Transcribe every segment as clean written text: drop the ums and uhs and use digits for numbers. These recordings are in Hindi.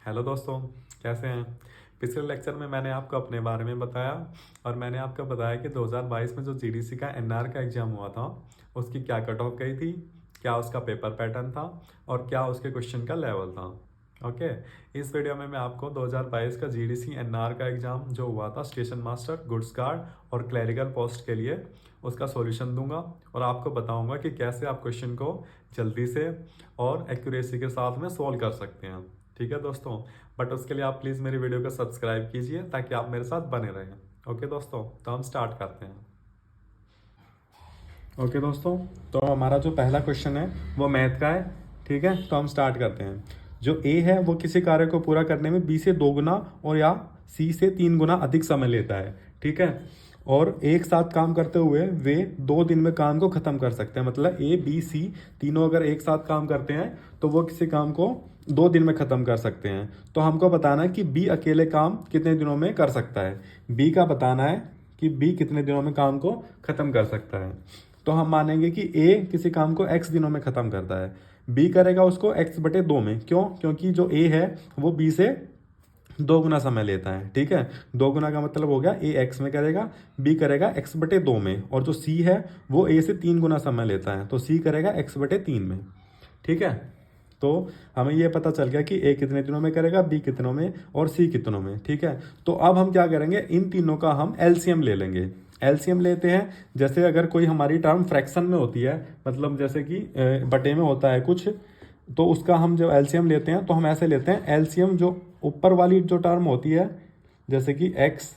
हेलो दोस्तों, कैसे हैं। पिछले लेक्चर में मैंने आपको अपने बारे में बताया और मैंने आपको बताया कि 2022 में जो जीडीसी का एनआर का एग्ज़ाम हुआ था उसकी क्या कट ऑफ गई थी, क्या उसका पेपर पैटर्न था और क्या उसके क्वेश्चन का लेवल था। ओके, इस वीडियो में मैं आपको 2022 का जीडीसी एनआर का एग्ज़ाम जो हुआ था स्टेशन मास्टर, गुड्स गार्ड और क्लरिकल पोस्ट के लिए उसका सॉल्यूशन दूंगा और आपको बताऊंगा कि कैसे आप क्वेश्चन को जल्दी से और एक्यूरेसी के साथ में सॉल्व कर सकते हैं। ठीक है दोस्तों, बट उसके लिए आप प्लीज़ मेरी वीडियो को सब्सक्राइब कीजिए ताकि आप मेरे साथ बने रहें। ओके दोस्तों, तो हम स्टार्ट करते हैं। ओके दोस्तों, तो हमारा जो पहला क्वेश्चन है वो मैथ का है। ठीक है, तो हम स्टार्ट करते हैं। जो ए है वो किसी कार्य को पूरा करने में बी से 2 गुना और या सी से 3 गुना अधिक समय लेता है। ठीक है, और एक साथ काम करते हुए वे 2 दिन में काम को खत्म कर सकते हैं। मतलब ए बी सी तीनों अगर एक साथ काम करते हैं तो वो किसी काम को 2 दिन में खत्म कर सकते हैं। तो हमको बताना है कि बी अकेले काम कितने दिनों में कर सकता है। बी का बताना है कि बी कितने दिनों में काम को खत्म कर सकता है। तो हम मानेंगे कि ए किसी काम को x दिनों में खत्म करता है, बी करेगा उसको x/2 में। क्यों? क्योंकि जो ए है वो बी से 2 गुना समय लेता है। ठीक है, 2 गुना का मतलब हो गया ए एक्स में करेगा, बी करेगा x/2 में, और जो सी है वो ए से 3 गुना समय लेता है तो सी करेगा x/3 में। ठीक है, तो हमें ये पता चल गया कि ए कितने दिनों में करेगा, बी कितनों में और सी कितनों में। ठीक है, तो अब हम क्या करेंगे, इन तीनों का हम एलसीएम ले लेंगे। एलसीएम लेते हैं, जैसे अगर कोई हमारी टर्म फ्रैक्शन में होती है, मतलब जैसे कि बटे में होता है कुछ, तो उसका हम जब एलसीएम लेते हैं तो हम ऐसे लेते हैं। एलसीएम जो ऊपर वाली जो टर्म होती है, जैसे कि एक्स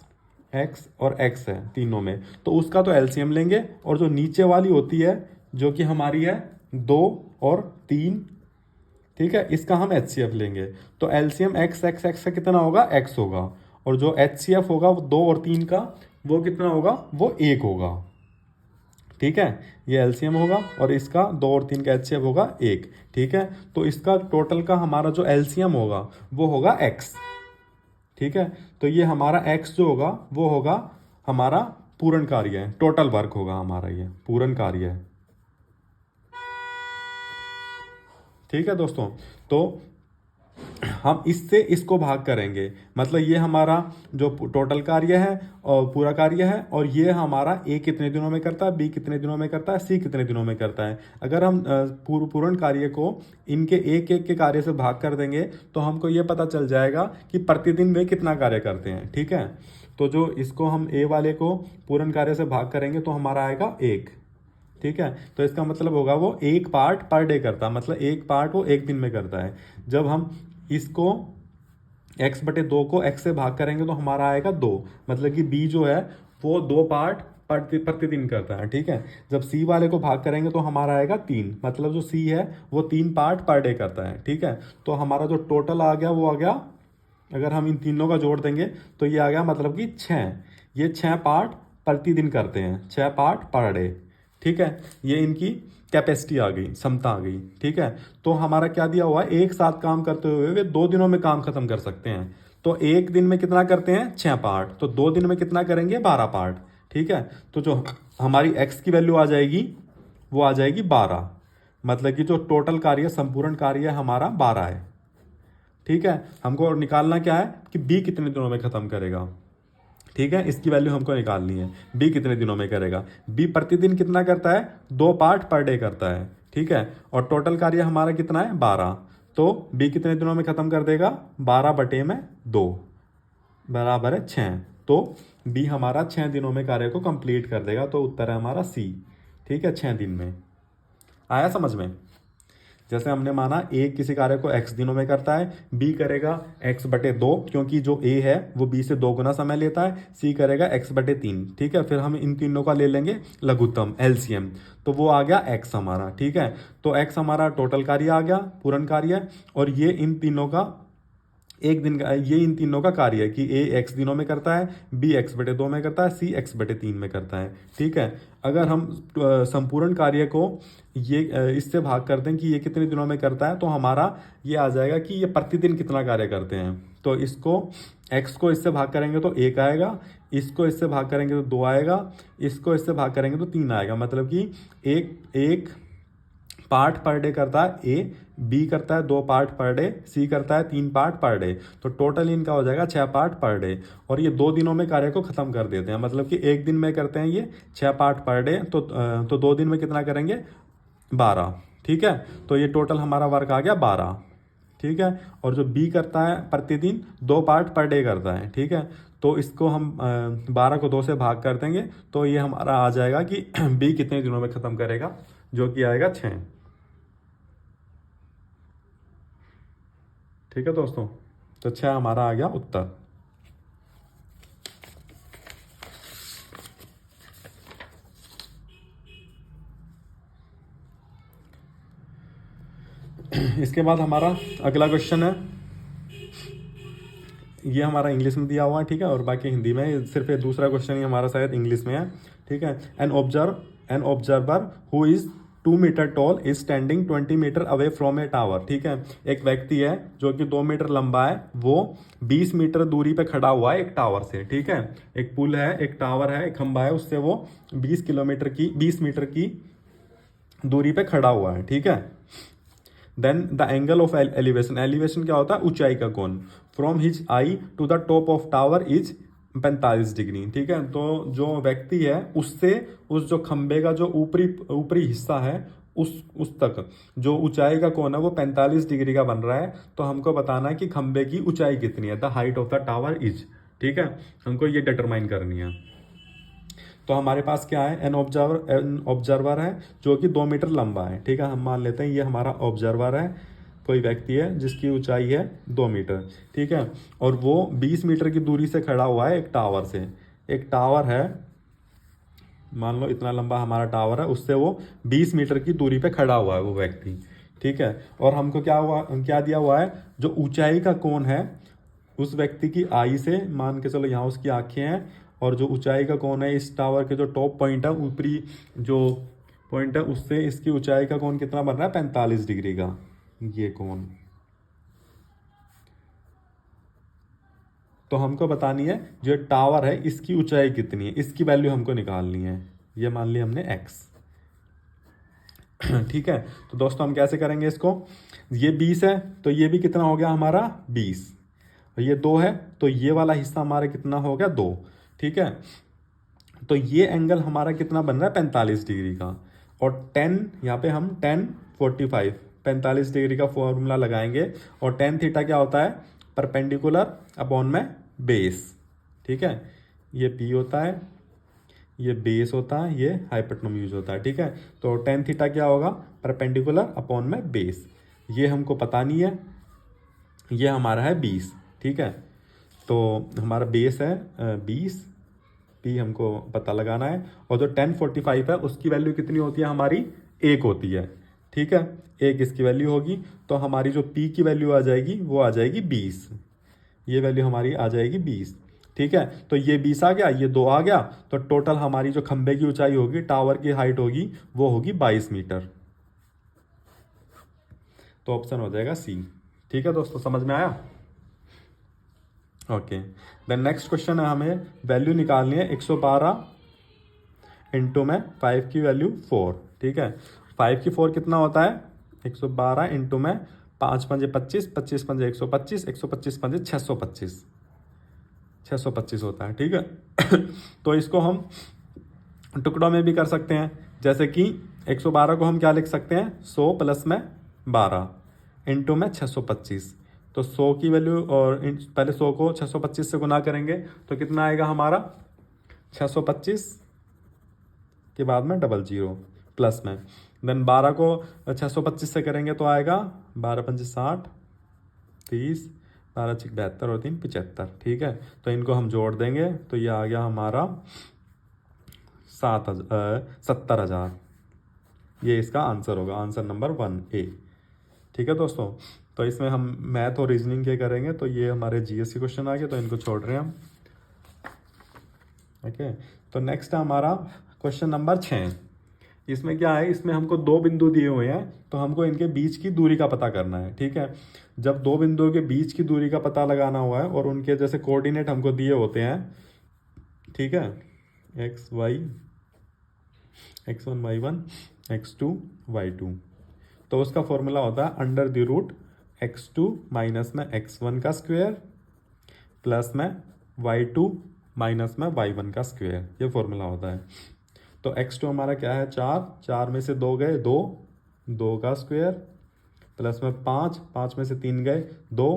एक्स और एक्स है तीनों में, तो उसका तो एलसीएम लेंगे, और जो नीचे वाली होती है जो कि हमारी है 2 और 3, ठीक है, इसका हम एचसीएफ लेंगे। तो एलसीएम एक्स एक्स एक्स का कितना होगा, एक्स होगा, और जो एचसीएफ होगा वो 2 और 3 का वो कितना होगा, वो 1 होगा। ठीक है, ये एलसीएम होगा और इसका 2 और 3 का एचसीएफ होगा 1। ठीक है, तो इसका टोटल का हमारा जो एलसीएम होगा वो होगा एक्स। ठीक है, तो ये हमारा एक्स जो होगा वो होगा हमारा पूर्ण कार्य है, टोटल वर्क होगा हमारा, ये पूर्ण कार्य है। ठीक है दोस्तों, तो हम इससे इसको भाग करेंगे, मतलब ये हमारा जो टोटल कार्य है और पूरा कार्य है, और ये हमारा ए कितने दिनों में करता है, बी कितने दिनों में करता है, सी कितने दिनों में करता है। अगर हम पूर्ण कार्य को इनके एक एक के कार्य से भाग कर देंगे तो हमको ये पता चल जाएगा कि प्रतिदिन वे कितना कार्य करते हैं। ठीक है, तो जो इसको हम ए वाले को पूर्ण कार्य से भाग करेंगे तो हमारा आएगा 1। ठीक है, तो इसका मतलब होगा वो 1 पार्ट पर डे करता है, मतलब 1 पार्ट वो 1 दिन में करता है। जब हम इसको x/2 को x से भाग करेंगे तो हमारा आएगा 2, मतलब कि b जो है वो 2 पार्ट प्रतिदिन करता है। ठीक है, जब c वाले को भाग करेंगे तो हमारा आएगा 3, मतलब जो c है वो 3 पार्ट पर डे करता है। ठीक है, तो हमारा जो टोटल आ गया वो आ गया, अगर हम इन तीनों का जोड़ देंगे तो ये आ गया, मतलब कि 6। ये 6 पार्ट प्रतिदिन करते हैं, 6 पार्ट पर डे। ठीक है, ये इनकी कैपेसिटी आ गई, क्षमता आ गई। ठीक है, तो हमारा क्या दिया हुआ है, एक साथ काम करते हुए वे 2 दिनों में काम खत्म कर सकते हैं। तो एक दिन में कितना करते हैं, 6 पार्ट, तो 2 दिन में कितना करेंगे, 12 पार्ट। ठीक है, तो जो हमारी एक्स की वैल्यू आ जाएगी वो आ जाएगी 12, मतलब कि जो टोटल कार्य, संपूर्ण कार्य हमारा 12 है। ठीक है, हमको निकालना क्या है कि बी कितने दिनों में खत्म करेगा। ठीक है, इसकी वैल्यू हमको निकालनी है, बी कितने दिनों में करेगा। बी प्रतिदिन कितना करता है, 2 पार्ट पर डे करता है। ठीक है, और टोटल कार्य हमारा कितना है, 12, तो बी कितने दिनों में खत्म कर देगा, 12/2 बराबर है 6। तो बी हमारा 6 दिनों में कार्य को कंप्लीट कर देगा, तो उत्तर है हमारा सी। ठीक है, 6 दिन में। आया समझ में? जैसे हमने माना ए किसी कार्य को x दिनों में करता है, बी करेगा x/2, क्योंकि जो a है वो b से 2 गुना समय लेता है, c करेगा x/3। ठीक है, फिर हम इन तीनों का ले लेंगे लघुत्तम एलसीएम, तो वो आ गया x हमारा। ठीक है, तो x हमारा टोटल कार्य आ गया, पूर्ण कार्य, और ये इन तीनों का एक दिन का, ये इन तीनों का कार्य है कि ए x दिनों में करता है, बी x/2 में करता है, सी x/3 में करता है। ठीक है, अगर हम संपूर्ण कार्य को ये इससे भाग कर दें कि ये कितने दिनों में करता है, तो हमारा ये आ जाएगा कि ये प्रतिदिन कितना कार्य करते हैं। तो इसको x को इससे भाग करेंगे तो 1 आएगा, इसको इससे भाग करेंगे तो 2 आएगा, इसको इससे भाग करेंगे तो 3 आएगा, मतलब कि एक पार्ट पर डे करता है ए, बी करता है 2 पार्ट पर डे, सी करता है 3 पार्ट पर डे। तो टोटल इनका हो जाएगा 6 पार्ट पर डे। और ये 2 दिनों में कार्य को खत्म कर देते हैं, मतलब कि एक दिन में करते हैं ये 6 पार्ट पर डे, तो 2 दिन में कितना करेंगे 12। ठीक है, तो ये टोटल हमारा वर्क आ गया 12। ठीक है, और जो बी करता है प्रतिदिन 2 पार्ट पर डे करता है। ठीक है, तो इसको हम 12 को 2 से भाग कर देंगे, तो ये हमारा आ जाएगा कि बी कितने दिनों में ख़त्म करेगा, जो कि आएगा 6। ठीक है दोस्तों, तो 6 हमारा आ गया उत्तर। इसके बाद हमारा अगला क्वेश्चन है, ये हमारा इंग्लिश में दिया हुआ है। ठीक है, और बाकी हिंदी में, सिर्फ ये दूसरा क्वेश्चन ही हमारा शायद इंग्लिश में है। ठीक है, an observer who is 2 metre tall is standing 20 metre away from a tower. ठीक है, एक व्यक्ति है जो कि 2 मीटर लंबा है, वो 20 मीटर दूरी पे खड़ा हुआ है एक टावर से। ठीक है, एक पुल है, एक टावर है, एक खंबा है, उससे वो 20 मीटर की दूरी पे खड़ा हुआ है। ठीक है, then the angle of elevation, elevation क्या होता है, ऊंचाई का कोण, from his eye to the top of tower is 45 degree. ठीक है, तो जो व्यक्ति है उससे उस जो खंबे का जो ऊपरी ऊपरी हिस्सा है उस तक जो ऊंचाई का कोण है वो 45 डिग्री का बन रहा है। तो हमको बताना है कि खंबे की ऊंचाई कितनी है, the height of the tower is. ठीक है, हमको ये डिटरमाइन करनी है। तो हमारे पास क्या है, एन ऑब्जर्वर है जो कि 2 मीटर लंबा है। ठीक है, हम मान लेते हैं ये हमारा ऑब्जर्वर है, कोई व्यक्ति है जिसकी ऊंचाई है 2 मीटर। ठीक है, और वो 20 मीटर की दूरी से खड़ा हुआ है एक टावर से। एक टावर है, मान लो इतना लंबा हमारा टावर है, उससे वो 20 मीटर की दूरी पे खड़ा हुआ है वो व्यक्ति। ठीक है, और हमको क्या दिया हुआ है, जो ऊंचाई का कोण है उस व्यक्ति की आई से, मान के चलो यहाँ उसकी आंखें हैं, और जो ऊंचाई का कोण है इस टावर के जो टॉप पॉइंट है, ऊपरी जो पॉइंट है, उससे इसकी ऊंचाई का कोण कितना बन रहा है, 45 डिग्री का ये कोण। तो हमको बतानी है जो टावर है इसकी ऊंचाई कितनी है, इसकी वैल्यू हमको निकालनी है। ये मान ली हमने x। ठीक है, तो दोस्तों हम कैसे करेंगे इसको, ये 20 है तो ये भी कितना हो गया हमारा 20, और ये 2 है तो ये वाला हिस्सा हमारा कितना हो गया 2। ठीक है, तो ये एंगल हमारा कितना बन रहा है 45 डिग्री का, और 10 यहाँ पे हम 45 डिग्री का फॉर्मूला लगाएंगे। और tan थीटा क्या होता है, परपेंडिकुलर अपॉन में बेस। ठीक है, ये p होता है, ये बेस होता है, ये हाइपोटेन्यूज होता है। ठीक है, तो tan थीटा क्या होगा, परपेंडिकुलर अपॉन में बेस। ये हमको पता नहीं है, ये हमारा है 20। ठीक है, तो हमारा बेस है 20, p हमको पता लगाना है, और जो 1045 है उसकी वैल्यू कितनी होती है हमारी, 1 होती है। ठीक है, 1 इसकी वैल्यू होगी, तो हमारी जो p की वैल्यू आ जाएगी वो आ जाएगी 20, ये वैल्यू हमारी आ जाएगी 20। ठीक है, तो ये 20 आ गया, ये 2 आ गया, तो टोटल हमारी जो खंबे की ऊंचाई होगी, टावर की हाइट होगी, वो होगी 22 मीटर। तो ऑप्शन हो जाएगा सी। ठीक है दोस्तों, समझ में आया। ओके, देन नेक्स्ट क्वेश्चन है, हमें वैल्यू निकालनी है 112 इंटू में 5 की वैल्यू 4। ठीक है, 5 की 4 कितना होता है, 112 इंटू में 5 पंजे 25, 25 पंजे 125, 125 पंजे 625, 625 होता है। ठीक है, तो इसको हम टुकड़ों में भी कर सकते हैं, जैसे कि 112 को हम क्या लिख सकते हैं, 100 प्लस में 12 इंटू में 625। तो 100 की वैल्यू, और पहले 100 को 625 से गुना करेंगे तो कितना आएगा हमारा, 625 के बाद में 00 प्लस में, देन 12 को 625 से करेंगे तो आएगा 12 पंजे 60, 30, 12 छिक 72 और 3 75। ठीक है, तो इनको हम जोड़ देंगे तो ये आ गया हमारा 70,000। ये इसका आंसर होगा, आंसर नंबर 1A। ठीक है दोस्तों, तो इसमें हम मैथ और रीजनिंग के करेंगे, तो ये हमारे जीएस के क्वेश्चन आ गए, तो इनको छोड़ रहे हैं हम। ओके, तो नेक्स्ट है हमारा क्वेश्चन नंबर 6। इसमें क्या है, इसमें हमको 2 बिंदु दिए हुए हैं, तो हमको इनके बीच की दूरी का पता करना है। ठीक है, जब 2 बिंदुओं के बीच की दूरी का पता लगाना हुआ है और उनके जैसे कोऑर्डिनेट हमको दिए होते हैं, ठीक है, x1 y1 x2 y2, तो उसका फॉर्मूला होता है under the root x2 minus में x1 का स्क्वायर प्लस में y2 माइनस में y1 का स्क्वायर, ये फॉर्मूला होता है। तो x2 हमारा क्या है 4, 4 में से 2 गए 2, 2 का स्क्वायर प्लस में 5, 5 में से 3 गए 2,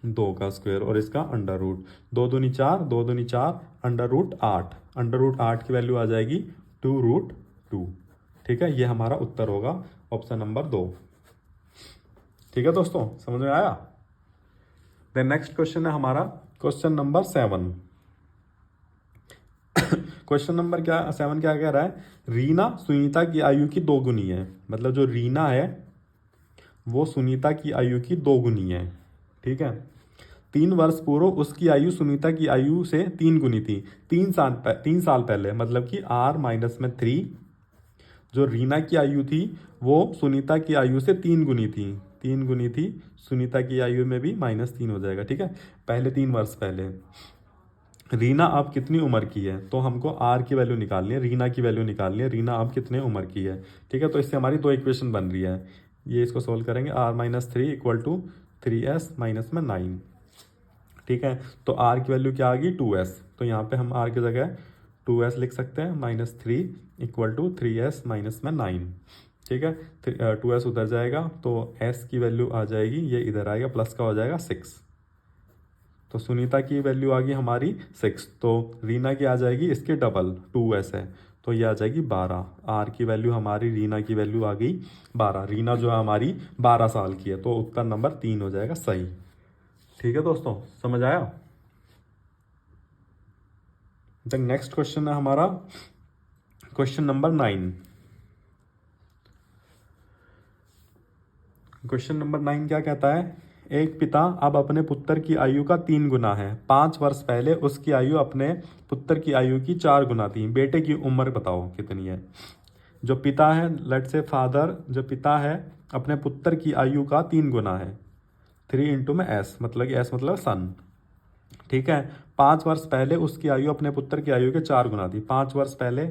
2 का स्क्वायर और इसका अंडर रूट, 2 दूनी 4, 2 दूनी 4, अंडर रूट 8, अंडर रूट 8 की वैल्यू आ जाएगी 2√2। ठीक है, ये हमारा उत्तर होगा ऑप्शन नंबर 2। ठीक है दोस्तों, समझ में आया। देन नेक्स्ट क्वेश्चन है हमारा क्वेश्चन नंबर 7। क्वेश्चन नंबर 7 क्या कह रहा है, रीना सुनीता की आयु की 2 गुनी है। मतलब जो रीना है वो सुनीता की आयु की 2 गुनी है। ठीक है, 3 वर्ष पूर्व उसकी आयु सुनीता की आयु से 3 गुनी थी। 3 साल पहले, मतलब कि r-3 जो रीना की आयु थी वो सुनीता की आयु से 3 गुनी थी। 3 गुनी थी, सुनीता की आयु में भी -3 हो जाएगा। ठीक है, पहले 3 वर्ष पहले। रीना अब कितनी उम्र की है, तो हमको r की वैल्यू निकालनी है, रीना की वैल्यू निकालनी है, रीना अब कितने उम्र की है। ठीक है, तो इससे हमारी 2 इक्वेशन बन रही है, ये इसको सोल्व करेंगे। r-3 = 3s माइनस में 9। ठीक है, तो r की वैल्यू क्या आ गई 2s, तो यहाँ पे हम r की जगह 2s लिख सकते हैं, -3 = 3s माइनस में 9। ठीक है, 2s उधर जाएगा तो s की वैल्यू आ जाएगी, ये इधर आएगा, प्लस का हो जाएगा 6। तो सुनीता की वैल्यू आ गई हमारी 6, तो रीना की आ जाएगी इसके डबल 2s है, तो ये आ जाएगी 12। r की वैल्यू हमारी, रीना की वैल्यू आ गई 12। रीना जो है हमारी 12 साल की है, तो उत्तर नंबर 3 हो जाएगा सही। ठीक है दोस्तों, समझ आया। द नेक्स्ट क्वेश्चन है हमारा क्वेश्चन नंबर 9। क्वेश्चन नंबर 9 क्या कहता है, एक पिता अब अपने पुत्र की आयु का 3 गुना है। 5 वर्ष पहले उसकी आयु अपने पुत्र की आयु की 4 गुना थी। बेटे की उम्र बताओ कितनी है। जो पिता है, लेट्स से फादर, जो पिता है अपने पुत्र की आयु का 3 गुना है। 3 × में s, मतलब कि s मतलब सन। ठीक है, 5 वर्ष पहले उसकी आयु अपने पुत्र की आयु के 4 गुना थी। 5 वर्ष पहले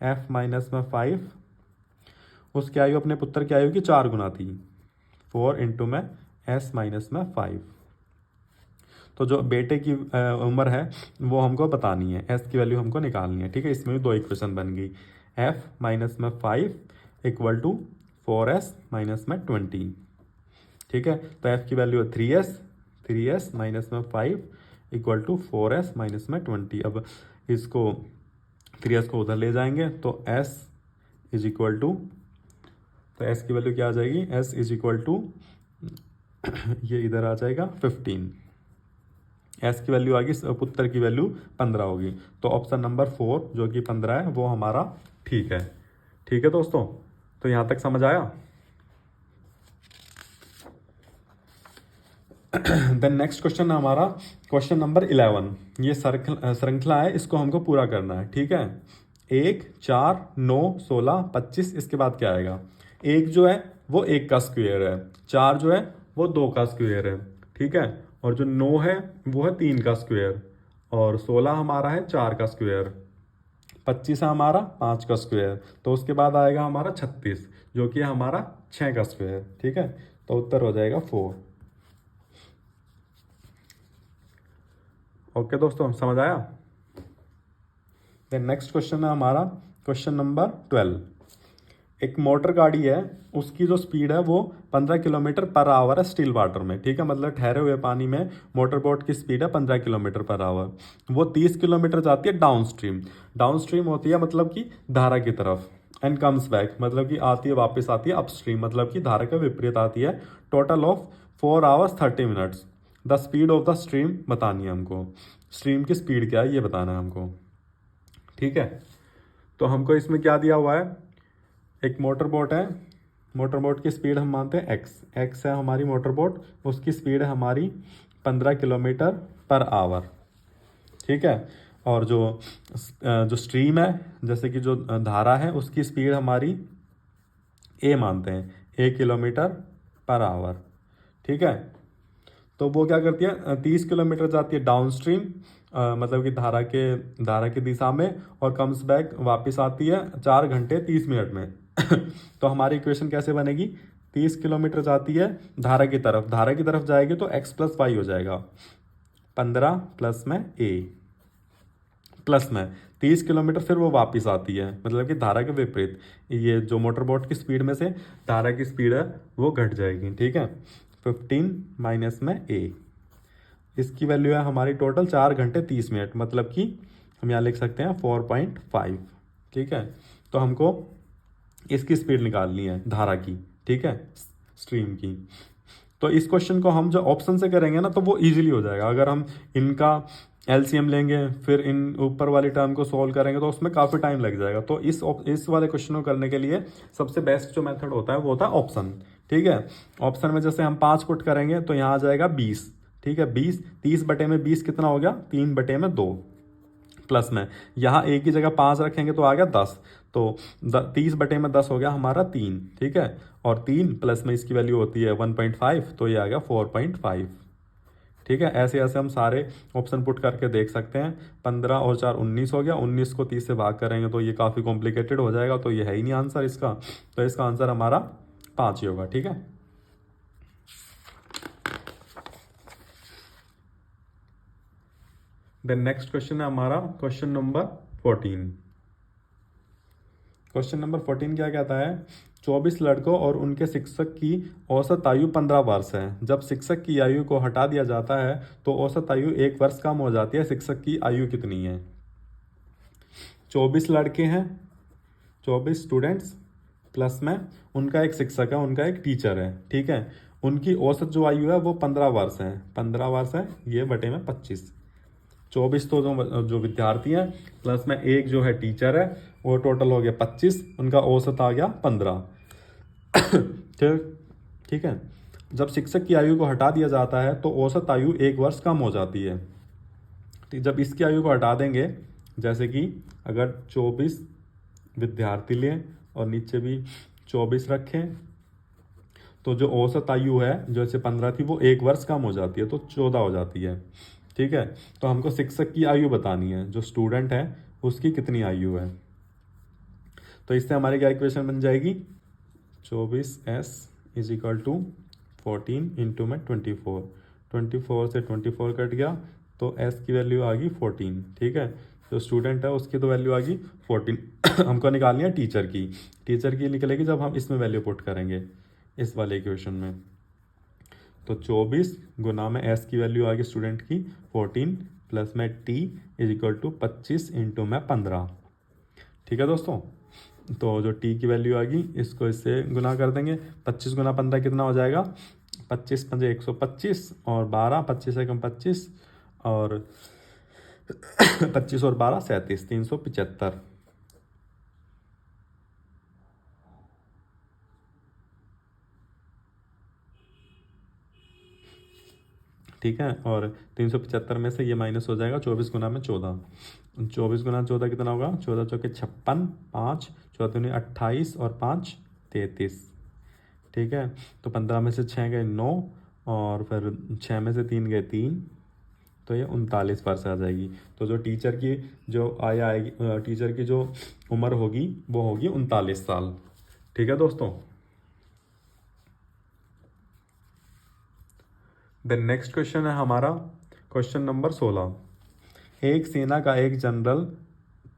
f माइनस में 5, उसकी आयु अपने पुत्र की आयु की 4 गुना थी। 4 × में s माइनस में 5। तो जो बेटे की उम्र है वो हमको बतानी है, s की वैल्यू हमको निकालनी है। ठीक है, इसमें भी 2 इक्वेशन बन गई, f माइनस में 5 = 4s माइनस में 20। ठीक है, तो f की वैल्यू है 3s माइनस में 5 = 4s माइनस में 20। अब इसको 3s को उधर ले जाएंगे तो s तो s की वैल्यू क्या आ जाएगी, s ये इधर आ जाएगा 15। s की वैल्यू आ गई, पुत्र की वैल्यू 15 होगी, तो ऑप्शन नंबर 4 जो कि 15 है वो हमारा ठीक है। ठीक है दोस्तों, तो यहाँ तक समझ आया। देन नेक्स्ट क्वेश्चन है हमारा क्वेश्चन नंबर 11। ये श्रृंखला है, इसको हमको पूरा करना है। ठीक है, 1, 4, 9, 16, 25, इसके बाद क्या आएगा। 1 जो है वो 1 का स्क्वायर है, 4 जो है वो 2 का स्क्वायर है। ठीक है, और जो 9 है वो है 3 का स्क्वायर, और 16 हमारा है 4 का स्क्वायर, 25 है हमारा 5 का स्क्वायर, तो उसके बाद आएगा हमारा 36 जो कि हमारा 6 का स्क्वायर। ठीक है, तो उत्तर हो जाएगा 4। ओके दोस्तों, समझ आया। देन नेक्स्ट क्वेश्चन है हमारा क्वेश्चन नंबर 12। एक मोटर गाड़ी है, उसकी जो स्पीड है वो 15 km/h है स्टिल वाटर में। ठीक है, मतलब ठहरे हुए पानी में मोटर बोट की स्पीड है 15 km/h। वो 30 किलोमीटर जाती है डाउन स्ट्रीम। डाउन स्ट्रीम होती है मतलब कि धारा की तरफ, एंड कम्स बैक मतलब कि आती है वापस आती है अपस्ट्रीम, मतलब कि धारा के विपरीत आती है। Total of 4 hours 30 minutes। The speed of the stream बतानी है हमको, स्ट्रीम की स्पीड क्या है ये बताना है हमको। ठीक है, तो हमको इसमें क्या दिया हुआ है, एक मोटर बोट है, मोटर बोट की स्पीड हम मानते हैं x है हमारी मोटर बोट, उसकी स्पीड है हमारी 15 km/h। ठीक है, और जो स्ट्रीम है, जैसे कि जो धारा है उसकी स्पीड हमारी a मानते हैं, 1 km/h। ठीक है, तो वो क्या करती है 30 किलोमीटर जाती है डाउन स्ट्रीम, मतलब कि धारा के दिशा में, और कम्स बैक वापस आती है 4 घंटे 30 मिनट में। तो हमारी इक्वेशन कैसे बनेगी, 30 किलोमीटर जाती है धारा की तरफ, धारा की तरफ जाएगी तो x प्लस वाई हो जाएगा, 15 प्लस में a प्लस में 30 किलोमीटर फिर वो वापस आती है, मतलब कि धारा के विपरीत, ये जो मोटर बोट की स्पीड में से धारा की स्पीड है वो घट जाएगी। ठीक है, 15 माइनस में a, इसकी वैल्यू है हमारी टोटल 4 घंटे 30 मिनट, मतलब कि हम यहाँ लिख सकते हैं 4.5। ठीक है, तो हमको इसकी स्पीड निकालनी है धारा की, ठीक है, स्ट्रीम की। तो इस क्वेश्चन को हम जो ऑप्शन से करेंगे ना तो वो इजीली हो जाएगा। अगर हम इनका एलसीएम लेंगे फिर इन ऊपर वाली टर्म को सॉल्व करेंगे तो उसमें काफ़ी टाइम लग जाएगा। तो इस वाले क्वेश्चन को करने के लिए सबसे बेस्ट जो मेथड होता है वो होता है ऑप्शन। ठीक है, ऑप्शन में जैसे हम 5 पुट करेंगे तो यहाँ आ जाएगा 20। ठीक है, 20, 30 बटे में 20 कितना हो गया, 3 बटे में 2, प्लस में यहाँ एक ही जगह 5 रखेंगे तो आ गया 10, तो 30 बटे में 10 हो गया हमारा 3। ठीक है, और 3 प्लस में इसकी वैल्यू होती है 1.5, तो ये आ गया 4.5। ठीक है, ऐसे ऐसे हम सारे ऑप्शन पुट करके देख सकते हैं। 15 और 4 19 हो गया, 19 को 30 से भाग करेंगे तो ये काफ़ी कॉम्प्लिकेटेड हो जाएगा, तो ये है ही नहीं आंसर इसका, तो इसका आंसर हमारा 5 ही होगा। ठीक है, देन नेक्स्ट क्वेश्चन है हमारा क्वेश्चन नंबर 14। क्वेश्चन नंबर 14 क्या कहता है, 24 लड़कों और उनके शिक्षक की औसत आयु 15 वर्ष है। जब शिक्षक की आयु को हटा दिया जाता है तो औसत आयु 1 वर्ष कम हो जाती है। शिक्षक की आयु कितनी है। 24 लड़के हैं, 24 स्टूडेंट्स, प्लस में उनका एक शिक्षक है, उनका एक टीचर है। ठीक है, उनकी औसत जो आयु है वो 15 वर्ष है, 15 वर्ष है, ये बटे में 25। 24 तो जो विद्यार्थी हैं प्लस में एक जो है टीचर है, वो टोटल हो गया 25, उनका औसत आ गया 15। ठीक है, जब शिक्षक की आयु को हटा दिया जाता है तो औसत आयु 1 वर्ष कम हो जाती है। ठीक, जब इसकी आयु को हटा देंगे, जैसे कि अगर 24 विद्यार्थी लें और नीचे भी 24 रखें, तो जो औसत आयु है जैसे 15 थी वो 1 वर्ष कम हो जाती है, तो 14 हो जाती है। ठीक है, तो हमको शिक्षक की आयु बतानी है, जो स्टूडेंट है उसकी कितनी आयु है। तो इससे हमारी क्या इक्वेशन बन जाएगी, 24s is equal to 14 into में 24, 24 से 24 कट गया तो s की वैल्यू आ गई 14। ठीक है, जो स्टूडेंट है उसकी तो वैल्यू आ गई 14। हमको निकालनी है टीचर की, टीचर की निकलेगी जब हम इसमें वैल्यू पुट करेंगे इस वाले इक्वेशन में। तो 24 गुना में s की वैल्यू आ गई स्टूडेंट की 14, प्लस में t is equal to 25 into में 15। ठीक है दोस्तों, तो जो t की वैल्यू आ गई इसको इससे गुना कर देंगे, 25 गुना 15 कितना हो जाएगा, 25 पंजे 125 और 12, 25 एकम 25 और 25 और 12 37, 375। ठीक है, और 375 में से ये माइनस हो जाएगा 24 गुना में 14, 24 गुना 14 कितना होगा, 14 चौके 56, 5 14 28 और 5 33। ठीक है, तो 15 में से 6 गए 9 और फिर 6 में से 3 गए 3, तो ये 39 वर्ष आ जाएगी। तो जो टीचर की जो आएगी, टीचर की जो उम्र होगी वो होगी 39 साल। ठीक है दोस्तों, देन नेक्स्ट क्वेश्चन है हमारा क्वेश्चन नंबर 16। एक सेना का एक जनरल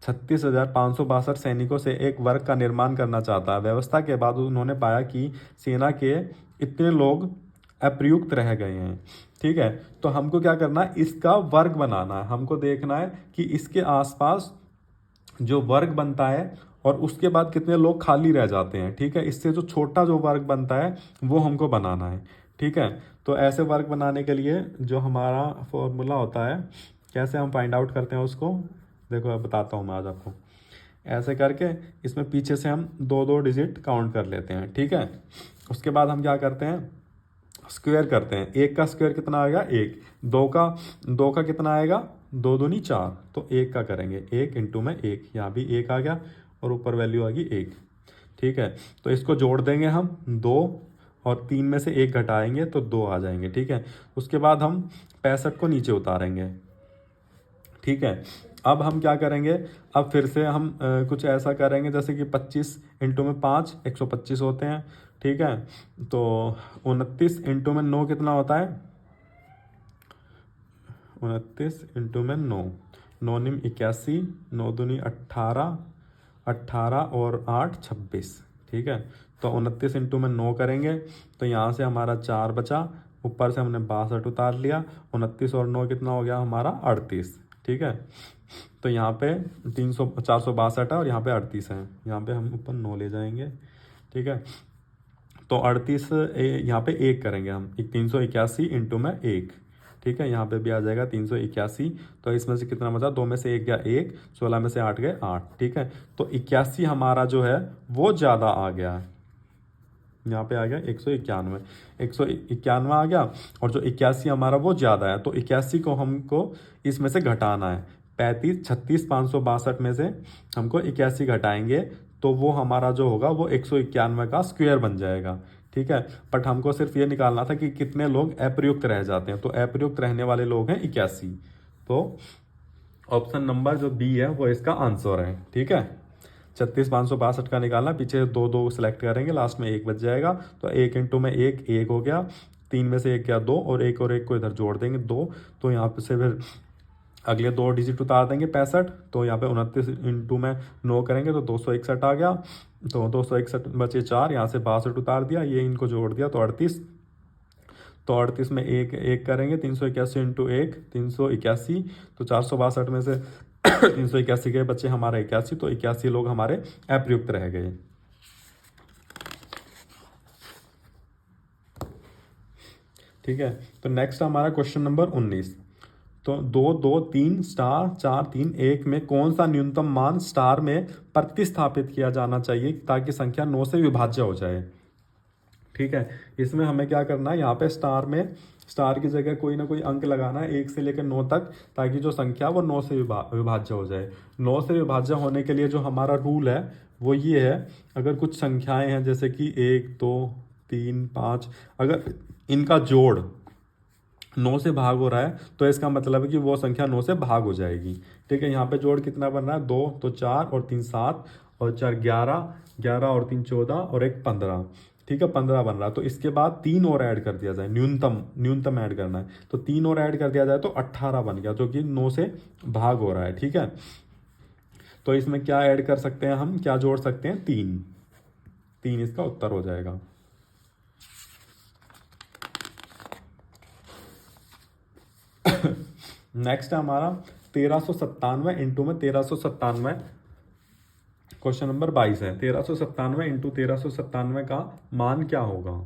36,562 सैनिकों से एक वर्ग का निर्माण करना चाहता है। व्यवस्था के बाद उन्होंने पाया कि सेना के इतने लोग अप्रयुक्त रह गए हैं। ठीक है, तो हमको क्या करना है, इसका वर्ग बनाना है। हमको देखना है कि इसके आसपास जो वर्ग बनता है और उसके बाद कितने लोग खाली रह जाते हैं। ठीक है, इससे जो छोटा जो वर्ग बनता है वो हमको बनाना है। ठीक है, तो ऐसे वर्ग बनाने के लिए जो हमारा फॉर्मूला होता है, कैसे हम फाइंड आउट करते हैं उसको, देखो मैं बताता हूँ मैं आज आपको। ऐसे करके इसमें पीछे से हम 2-2 डिजिट काउंट कर लेते हैं। ठीक है, उसके बाद हम क्या करते हैं, स्क्वायर करते हैं। 1 का स्क्वायर कितना आएगा 1, 2 का कितना आएगा 2 दूनी 4, तो 1 का करेंगे 1 इंटू में 1, यहाँ भी 1 आ गया और ऊपर वैल्यू आ गई 1। ठीक है, तो इसको जोड़ देंगे हम 2 और 3 में से 1 घटाएंगे तो 2 आ जाएंगे। ठीक है, उसके बाद हम 65 को नीचे उतारेंगे। ठीक है, अब हम क्या करेंगे, अब फिर से हम कुछ ऐसा करेंगे जैसे कि 25 इंटू में 5 125 होते हैं, ठीक है। तो 29 इंटू में 9 कितना होता है, 29 इंटू में 9, 9 निम 81, 9 दूनी 18, 18 और 8 26, ठीक है। तो 29 इंटू में 9 करेंगे तो यहाँ से हमारा 4 बचा, ऊपर से हमने 62 उतार लिया, 29 और 9 कितना हो गया हमारा 38, ठीक है। तो यहाँ पे 462 है और यहाँ पे 38 है, यहाँ पे हम ऊपर 9 ले जाएंगे, ठीक है। तो 38 यहाँ पे 1 करेंगे हम, 381 इंटू में 1, ठीक है। यहाँ पे भी आ जाएगा 381। तो इसमें से कितना बचा, 2 में से 1 गया 1, 16 में से 8 गए 8, ठीक है। तो 81 हमारा जो है वो ज़्यादा आ गया है, यहाँ पे आ गया 191, 191 आ गया, और जो 81 हमारा वो ज़्यादा है। तो 81 को हमको इसमें से घटाना है, 35 36 562 में से हमको 81 घटाएंगे तो वो हमारा जो होगा वो 191 का स्क्वायर बन जाएगा, ठीक है। बट हमको सिर्फ ये निकालना था कि कितने लोग अप्रयुक्त रह जाते हैं, तो अप्रयुक्त रहने वाले लोग हैं 81। तो ऑप्शन नंबर जो बी है वो इसका आंसर है, ठीक है। 36 562 का निकालना, पीछे 2 2 सेलेक्ट करेंगे, लास्ट में 1 बच जाएगा। तो 1 इंटू में 1 1 हो गया, 3 में से 1 गया 2, और 1 को इधर जोड़ देंगे 2। तो यहाँ पे से फिर अगले 2 डिजिट उतार देंगे 65। तो यहाँ पे 29 इंटू में 9 करेंगे तो 261 आ गया। तो 261 बचे 4, यहाँ से 62 उतार दिया, ये इनको जोड़ दिया तो 38। तो 38 में 1 1 करेंगे, 381 इंटू 1 381। तो 462 में से 381 के बच्चे हमारे 81, तो 81 लोग हमारे अप्रयुक्त रह गए, ठीक है। तो नेक्स्ट हमारा क्वेश्चन नंबर 19। तो 2 2 3 स्टार 4 3 1 में कौन सा न्यूनतम मान स्टार में प्रतिस्थापित किया जाना चाहिए ताकि संख्या 9 से विभाज्य हो जाए, ठीक है। इसमें हमें क्या करना है, यहाँ पे स्टार की जगह कोई ना कोई अंक लगाना है 1 से लेकर 9 तक, ताकि जो संख्या वो 9 से विभाज्य हो जाए। 9 से विभाज्य होने के लिए जो हमारा रूल है वो ये है, अगर कुछ संख्याएं हैं जैसे कि 1 2 3 5, अगर इनका जोड़ 9 से भाग हो रहा है तो इसका मतलब है कि वो संख्या 9 से भाग हो जाएगी, ठीक है। यहाँ पे जोड़ कितना बन रहा है, 2 तो 4 और 3 7 और 4 11, 11 और 3 14 और 1 15, ठीक है, 15 बन रहा है। तो इसके बाद 3 और ऐड कर दिया जाए, न्यूनतम ऐड करना है, तो 3 और ऐड कर दिया जाए तो 18 बन गया, जो कि 9 से भाग हो रहा है, ठीक है। तो इसमें क्या ऐड कर सकते हैं हम, क्या जोड़ सकते हैं, 3 इसका उत्तर हो जाएगा। नेक्स्ट है हमारा 1397 इंटू में 1397, क्वेश्चन नंबर 22 है। 1397 इंटू 1397 का मान क्या होगा,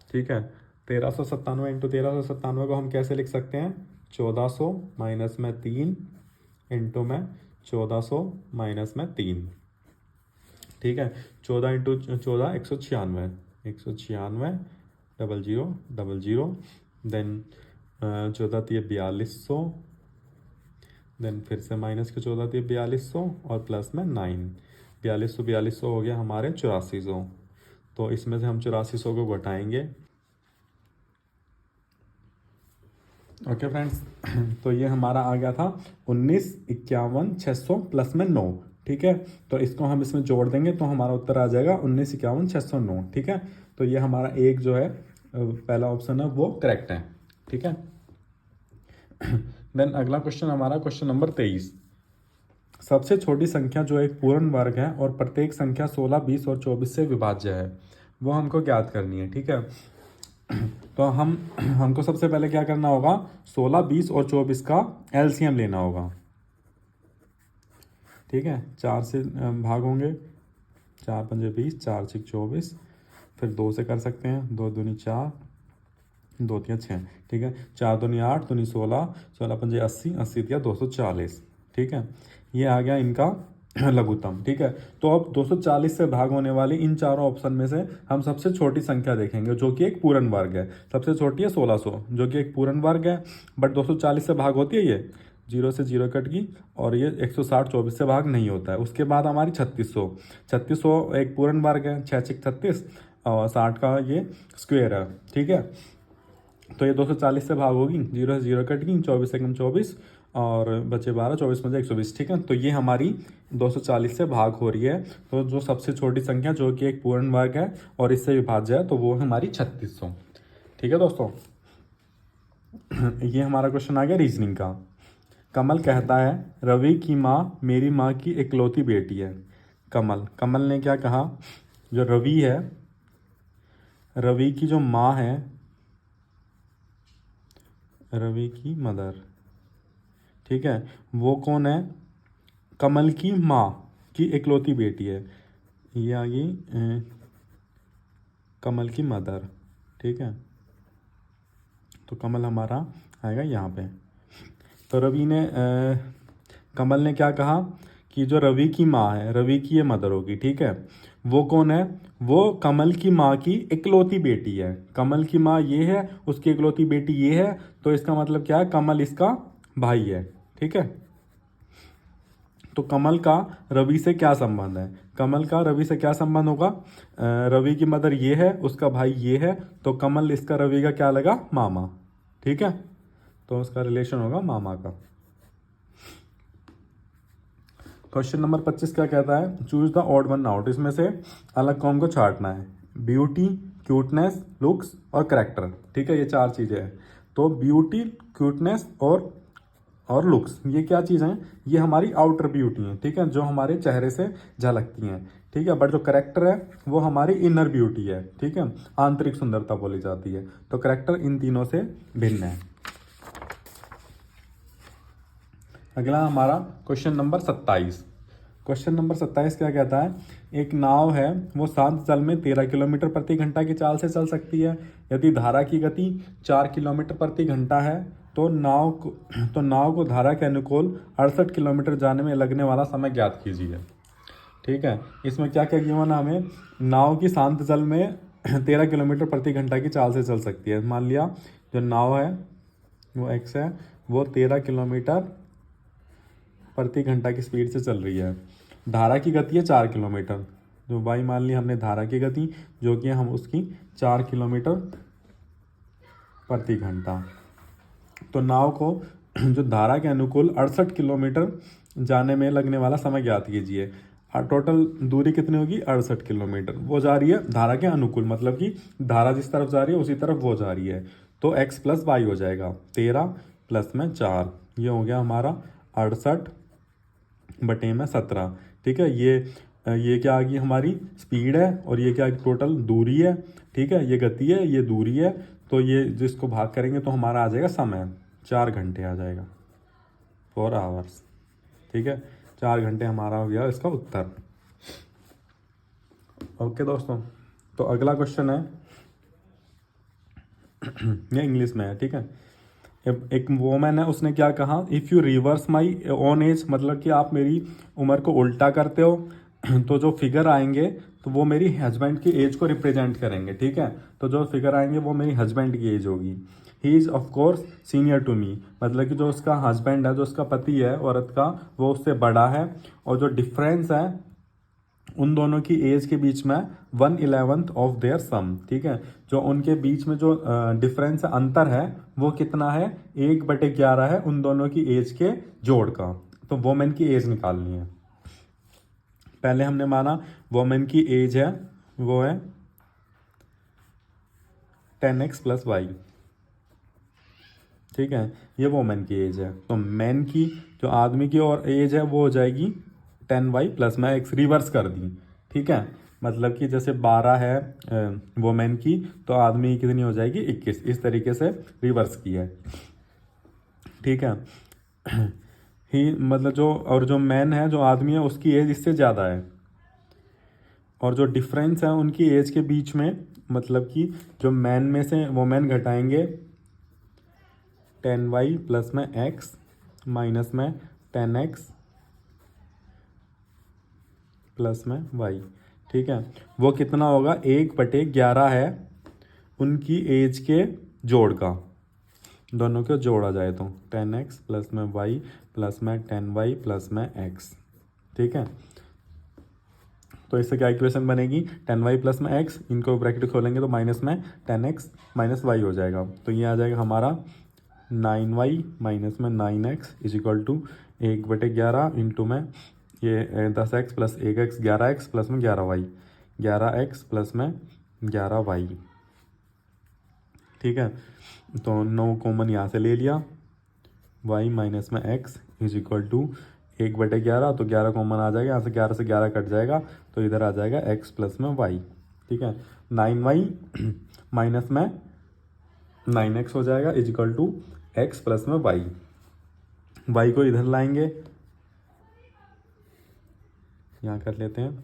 ठीक है। 1397 इंटू 1397 को हम कैसे लिख सकते हैं, 1400 माइनस में 3 इंटू में 1400 माइनस में 3, ठीक है। 14 इंटू 14 196, 196 00 00, देन 14 3 4200, देन फिर से माइनस के 14 3 4200 और प्लस में 9, 4200 हो गया हमारे 8400। तो इसमें से हम 8400 को घटाएंगे, ओके फ्रेंड्स। तो ये हमारा आ गया था 19 51 600 प्लस में 9, ठीक है। तो इसको हम इसमें जोड़ देंगे तो हमारा उत्तर आ जाएगा 19 51 609, ठीक है। तो ये हमारा एक जो है पहला ऑप्शन है वो करेक्ट है, ठीक है। देन अगला क्वेश्चन हमारा क्वेश्चन नंबर 23। सबसे छोटी संख्या जो एक पूर्ण वर्ग है और प्रत्येक संख्या 16 20 और 24 से विभाज्य है, वो हमको ज्ञात करनी है, ठीक है। तो हमको सबसे पहले क्या करना होगा, 16 20 और 24 का एलसीएम लेना होगा, ठीक है। 4 से भाग होंगे, 4 पंजे 20, 4 6 24, फिर 2 से कर सकते हैं, 2 दूनी 4, 2 3 6, ठीक है। 4 दूनी 8, दूनी 16, 16 पंजे 80, 80 दिया 240, ठीक है। ये आ गया इनका लघुत्तम, ठीक है। तो अब 240 से भाग होने वाली इन चारों ऑप्शन में से हम सबसे छोटी संख्या देखेंगे जो कि एक पूर्ण वर्ग है। सबसे छोटी है 1600 जो कि एक पूर्ण वर्ग है, बट 240 से भाग होती है, ये 0 से 0 कट गई, और ये 160 24 से भाग नहीं होता है। उसके बाद हमारी 3600 एक पूर्ण वर्ग है, 6 6 36 और 60 का ये स्क्वायर है, ठीक है। तो ये 240 से भाग होगी, 0 से 0 कट गई, 24 एकम 24 और बचे 12, 24 में 120। ठीक है, तो ये हमारी 240 से भाग हो रही है। तो जो सबसे छोटी संख्या जो कि एक पूर्ण वर्ग है और इससे विभाज्य है तो वो है हमारी 3600। ठीक है दोस्तों, ये हमारा क्वेश्चन आ गया रीजनिंग का। कमल कहता है रवि की माँ मेरी माँ की इकलौती बेटी है। कमल ने क्या कहा, जो रवि है, रवि की जो माँ है, रवि की मदर, ठीक है, वो कौन है, कमल की माँ की इकलौती बेटी है। ये आ गई कमल की मदर। ठीक है, तो कमल हमारा आएगा यहाँ पे। तो रवि ने कमल ने क्या कहा कि जो रवि की माँ है, रवि की ये मदर होगी, ठीक है, वो कौन है, वो कमल की माँ की इकलौती बेटी है। कमल की माँ ये है, उसकी इकलौती बेटी ये है, तो इसका मतलब क्या है, कमल इसका भाई है। ठीक है, तो कमल का रवि से क्या संबंध है, कमल का रवि से क्या संबंध होगा, रवि की मदर ये है, उसका भाई ये है, तो कमल इसका रवि का क्या लगा, मामा। ठीक है, तो उसका रिलेशन होगा मामा का। क्वेश्चन नंबर 25 क्या कहता है, choose the odd one out, इसमें से अलग कौन को छांटना है। ब्यूटी, क्यूटनेस, लुक्स और करेक्टर। ठीक है, ये चार चीजें हैं। तो ब्यूटी, क्यूटनेस और लुक्स, ये क्या चीज़ें हैं, ये हमारी आउटर ब्यूटी हैं। ठीक है, जो हमारे चेहरे से झलकती हैं। ठीक है, बट जो करेक्टर है वो हमारी इनर ब्यूटी है। ठीक है, आंतरिक सुंदरता बोली जाती है। तो करेक्टर इन तीनों से भिन्न है। अगला हमारा क्वेश्चन नंबर 27। क्वेश्चन नंबर 27 क्या कहता है, एक नाव है वो शांत जल में 13 किलोमीटर प्रति घंटा की चाल से चल सकती है। यदि धारा की गति 4 किलोमीटर प्रति घंटा है तो नाव को धारा के अनुकूल 68 किलोमीटर जाने में लगने वाला समय ज्ञात कीजिए। ठीक है, इसमें क्या क्या गिवन है हमें, नाव की शांत जल में 13 किलोमीटर प्रति घंटा की चाल से चल सकती है। मान लिया जो नाव है वो एक्स है, वो 13 किलोमीटर प्रति घंटा की स्पीड से चल रही है। धारा की गति है 4 किलोमीटर, जो वाई मान ली हमने धारा की गति, जो कि हम उसकी 4 किलोमीटर प्रति घंटा। तो नाव को जो धारा के अनुकूल 68 किलोमीटर जाने में लगने वाला समय ज्ञात कीजिए। टोटल दूरी कितनी होगी, 68 किलोमीटर। वो जा रही है धारा के अनुकूल, मतलब कि धारा जिस तरफ जा रही है उसी तरफ वो जा रही है। तो x प्लस वाई हो जाएगा, 13 प्लस में 4, ये हो गया हमारा 68 बटे में 17। ठीक है, ये क्या आ गई हमारी स्पीड है और ये क्या टोटल दूरी है। ठीक है, ये गति है, ये दूरी है, तो ये जिसको भाग करेंगे तो हमारा आ जाएगा समय, 4 घंटे आ जाएगा, 4 आवर्स। ठीक है, 4 घंटे हमारा हो गया इसका उत्तर। ओके दोस्तों, तो अगला क्वेश्चन है ये इंग्लिश में है। ठीक है, एक वोमैन है, उसने क्या कहा, if you reverse my own age, मतलब कि आप मेरी उम्र को उल्टा करते हो तो जो फिगर आएंगे तो वो मेरी हस्बैंड की एज को रिप्रेजेंट करेंगे। ठीक है, तो जो फिगर आएंगे वो मेरी हस्बैंड की एज होगी। He is of course senior to me, मतलब कि जो उसका हस्बैंड है, जो उसका पति है औरत का, वो उससे बड़ा है। और जो डिफरेंस है उन दोनों की एज के बीच में 1/11 ऑफ देयर सम। ठीक है, जो उनके बीच में जो डिफरेंस अंतर है वो कितना है, 1/11 है उन दोनों की एज के जोड़ का। तो वोमेन की एज निकालनी है। पहले हमने माना वोमेन की एज है वो है 10x प्लस वाई। ठीक है, ये वोमेन की एज है। तो मैन की जो आदमी की और एज है वो हो जाएगी 10y प्लस में x रिवर्स कर दी। ठीक है, मतलब कि जैसे 12 है वोमेन की तो आदमी की कितनी हो जाएगी 21, इस तरीके से रिवर्स की है। ठीक है, ही मतलब जो मैन है, जो आदमी है, उसकी एज इससे ज़्यादा है। और जो डिफरेंस है उनकी एज के बीच में, मतलब कि जो मैन में से वोमेन घटाएंगे 10y प्लस में x माइनस में 10x प्लस में y। ठीक है, वो कितना होगा, 1/11 है उनकी एज के जोड़ का, दोनों को जोड़ा जाए तो 10x प्लस में y प्लस में 10y प्लस में x। ठीक है, तो इससे क्या इक्वेशन बनेगी, 10y प्लस में x, इनको ब्रैकेट खोलेंगे तो माइनस में 10x माइनस y हो जाएगा। तो ये आ जाएगा हमारा 9y माइनस में 9x is equal to 1/11 into में ये 10x plus 1x 11x plus में 11y 11x प्लस में 11y। ठीक है, तो 9 कॉमन यहाँ से ले लिया, y माइनस में x इज इक्वल टू 1/11, तो 11 कॉमन आ जाएगा, यहाँ से 11 से 11 कट जाएगा, तो इधर आ जाएगा x प्लस में y। ठीक है, 9y माइनस में 9x हो जाएगा is equal to x plus में y। y को इधर लाएंगे, यहाँ कर लेते हैं,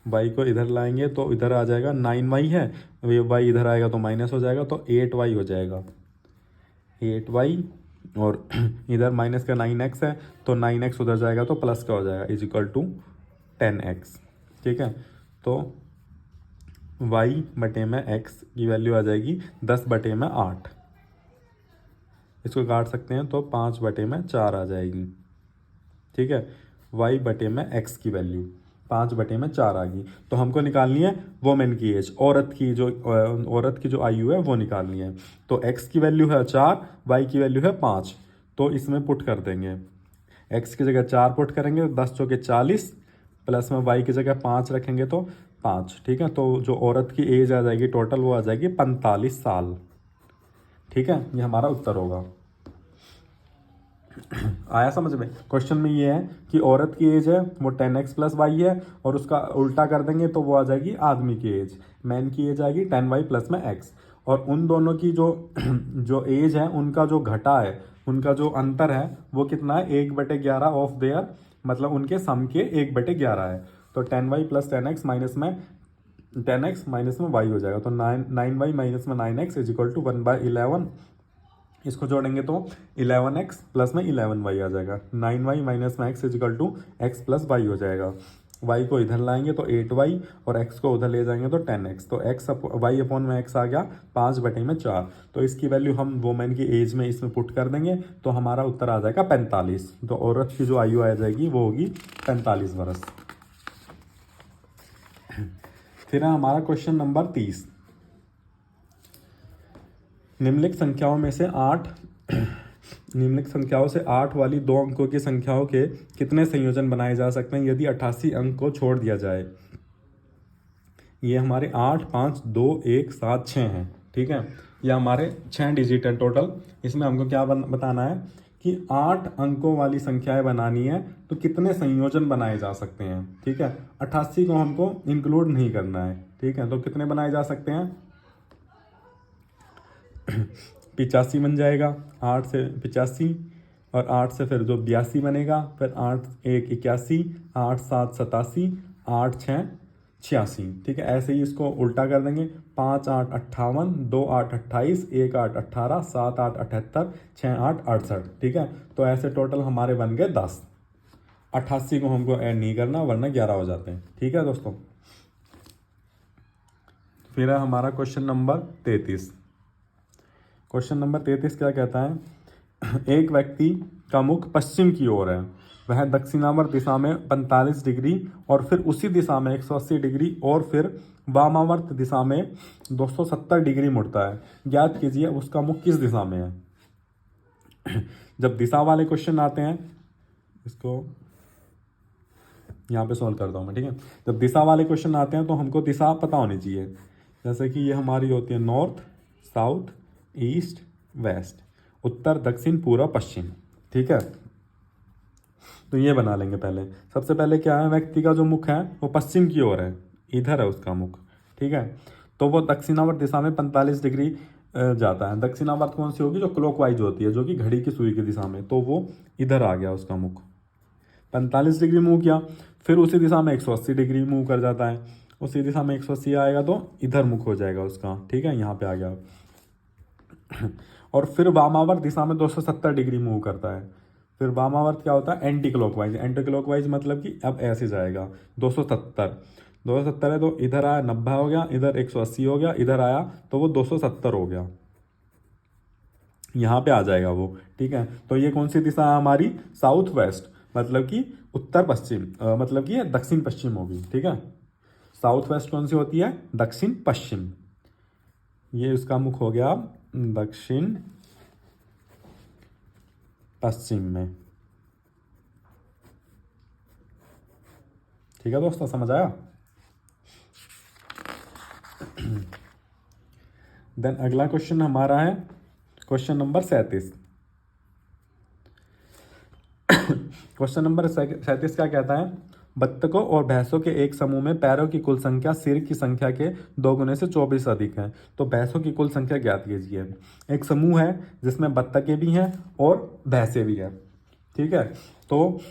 y को इधर लाएंगे तो इधर आ जाएगा 9y है, ये y इधर आएगा तो माइनस हो जाएगा, तो 8y हो जाएगा 8y, और इधर माइनस का 9x है तो 9x उधर जाएगा तो प्लस का हो जाएगा इज इक्वल टू 10x। ठीक है, तो y बटे में x की वैल्यू आ जाएगी 10/8, इसको काट सकते हैं तो 5/4 आ जाएगी। ठीक है, y बटे में x की वैल्यू 5/4 आ गई। तो हमको निकालनी है वोमेन की एज, औरत की जो आयु है वो निकालनी है। तो x की वैल्यू है 4, y की वैल्यू है 5, तो इसमें पुट कर देंगे, x की जगह 4 पुट करेंगे, 10 चौके 40, प्लस में y की जगह 5 रखेंगे तो 5। ठीक है, तो जो औरत की एज आ जाएगी टोटल वो आ जाएगी 45 साल। ठीक है, ये हमारा उत्तर होगा। आया समझ में? क्वेश्चन में ये है कि औरत की एज है वो 10x प्लस वाई है, और उसका उल्टा कर देंगे तो वो आ जाएगी आदमी की एज, मैन की एज आएगी 10y प्लस में x, और उन दोनों की जो एज है उनका जो घटा है, उनका जो अंतर है वो कितना है, 1/11 ऑफ देयर, मतलब उनके सम के 1/11 है। तो 10y प्लस 10x माइनस में 10x माइनस में y हो जाएगा, तो 9y माइनस में 9x इज इक्वल टू 1/11। इसको जोड़ेंगे तो 11x प्लस में 11y आ जाएगा, 9y माइनस में x is equal to x plus y हो जाएगा। y को इधर लाएंगे तो 8y, और x को उधर ले जाएंगे तो 10x, तो y अपॉन में x आ गया 5/4। तो इसकी वैल्यू हम वोमेन की एज में इसमें पुट कर देंगे तो हमारा उत्तर आ जाएगा 45। तो औरत की जो आयु आ जाएगी वो होगी 45 वर्ष। फिर है हमारा क्वेश्चन नंबर 30। निम्नलिखित संख्याओं से 8 वाली 2 अंकों की संख्याओं के कितने संयोजन बनाए जा सकते हैं यदि 88 अंक को छोड़ दिया जाए। ये हमारे 8, 5, 2, 1, 7, 6 हैं। ठीक है, ये हमारे 6 डिजिट है टोटल। इसमें हमको क्या बताना है कि 8 अंकों वाली संख्याएं बनानी है तो कितने संयोजन बनाए जा सकते हैं। ठीक है, 88 को हमको इंक्लूड नहीं करना है। ठीक है, तो कितने बनाए जा सकते हैं, 85 बन जाएगा, 8 से 85, और 8 से फिर जो 82 बनेगा, फिर 8 1 81, 8 7 87, 8 6 86। ठीक है, ऐसे ही इसको उल्टा कर देंगे, 5 8 58, 2 8 28, 1 8 18, 7 8 78, 6 8 68। ठीक है, तो ऐसे टोटल हमारे बन गए 10। 88 को हमको ऐड नहीं करना वरना 11 हो जाते हैं। ठीक है दोस्तों, फिर है हमारा क्वेश्चन नंबर 33। क्वेश्चन नंबर 33 क्या कहता है, एक व्यक्ति का मुख पश्चिम की ओर है, वह दक्षिणावर्त दिशा में 45 डिग्री और फिर उसी दिशा में 180 डिग्री और फिर वामावर्त दिशा में 270 डिग्री मुड़ता है। ज्ञात कीजिए उसका मुख किस दिशा में है। जब दिशा वाले क्वेश्चन आते हैं, इसको यहाँ पे सॉल्व करता हूँ मैं। ठीक है, जब दिशा वाले क्वेश्चन आते हैं तो हमको दिशा पता होनी चाहिए। जैसे कि ये हमारी होती है नॉर्थ, साउथ, ईस्ट, वेस्ट, उत्तर, दक्षिण, पूर्व, पश्चिम। ठीक है, तो ये बना लेंगे पहले। सबसे पहले क्या है, व्यक्ति का जो मुख है वो पश्चिम की ओर है, इधर है उसका मुख। ठीक है, तो वो दक्षिणावर्त दिशा में 45 डिग्री जाता है। दक्षिणावर्त कौन सी होगी, जो क्लॉकवाइज होती है, जो कि घड़ी की सुई की दिशा में, तो वो इधर आ गया उसका मुख, 45 डिग्री मूव किया। फिर उसी दिशा में 180 डिग्री मूव कर जाता है, उसी दिशा में 180 आएगा तो इधर मुख हो जाएगा उसका। ठीक है, यहाँ पे आ गया। और फिर वामावर्त दिशा में 270 डिग्री मूव करता है। फिर वामावर्त क्या होता है, एंटी क्लॉकवाइज। एंटी क्लॉकवाइज मतलब कि अब ऐसे जाएगा 270 है तो इधर आया 90 हो गया, इधर 180 हो गया, इधर आया तो वो 270 हो गया, यहाँ पे आ जाएगा वो। ठीक है, तो ये कौन सी दिशा है हमारी, साउथ वेस्ट, मतलब कि उत्तर पश्चिम, मतलब कि ये दक्षिण पश्चिम होगी। ठीक है, साउथ वेस्ट कौन सी होती है? दक्षिण पश्चिम। ये उसका मुख हो गया दक्षिण पश्चिम में। ठीक है दोस्तों, समझ आया? देन अगला क्वेश्चन हमारा है क्वेश्चन नंबर 37। क्वेश्चन नंबर 37 क्या कहता है? बत्तखों और भैंसों के एक समूह में पैरों की कुल संख्या सिर की संख्या के 2 गुने से 24 अधिक है, तो भैंसों की कुल संख्या ज्ञात कीजिए। एक समूह है जिसमें बत्तखें भी हैं और भैंसें भी हैं। ठीक है, तो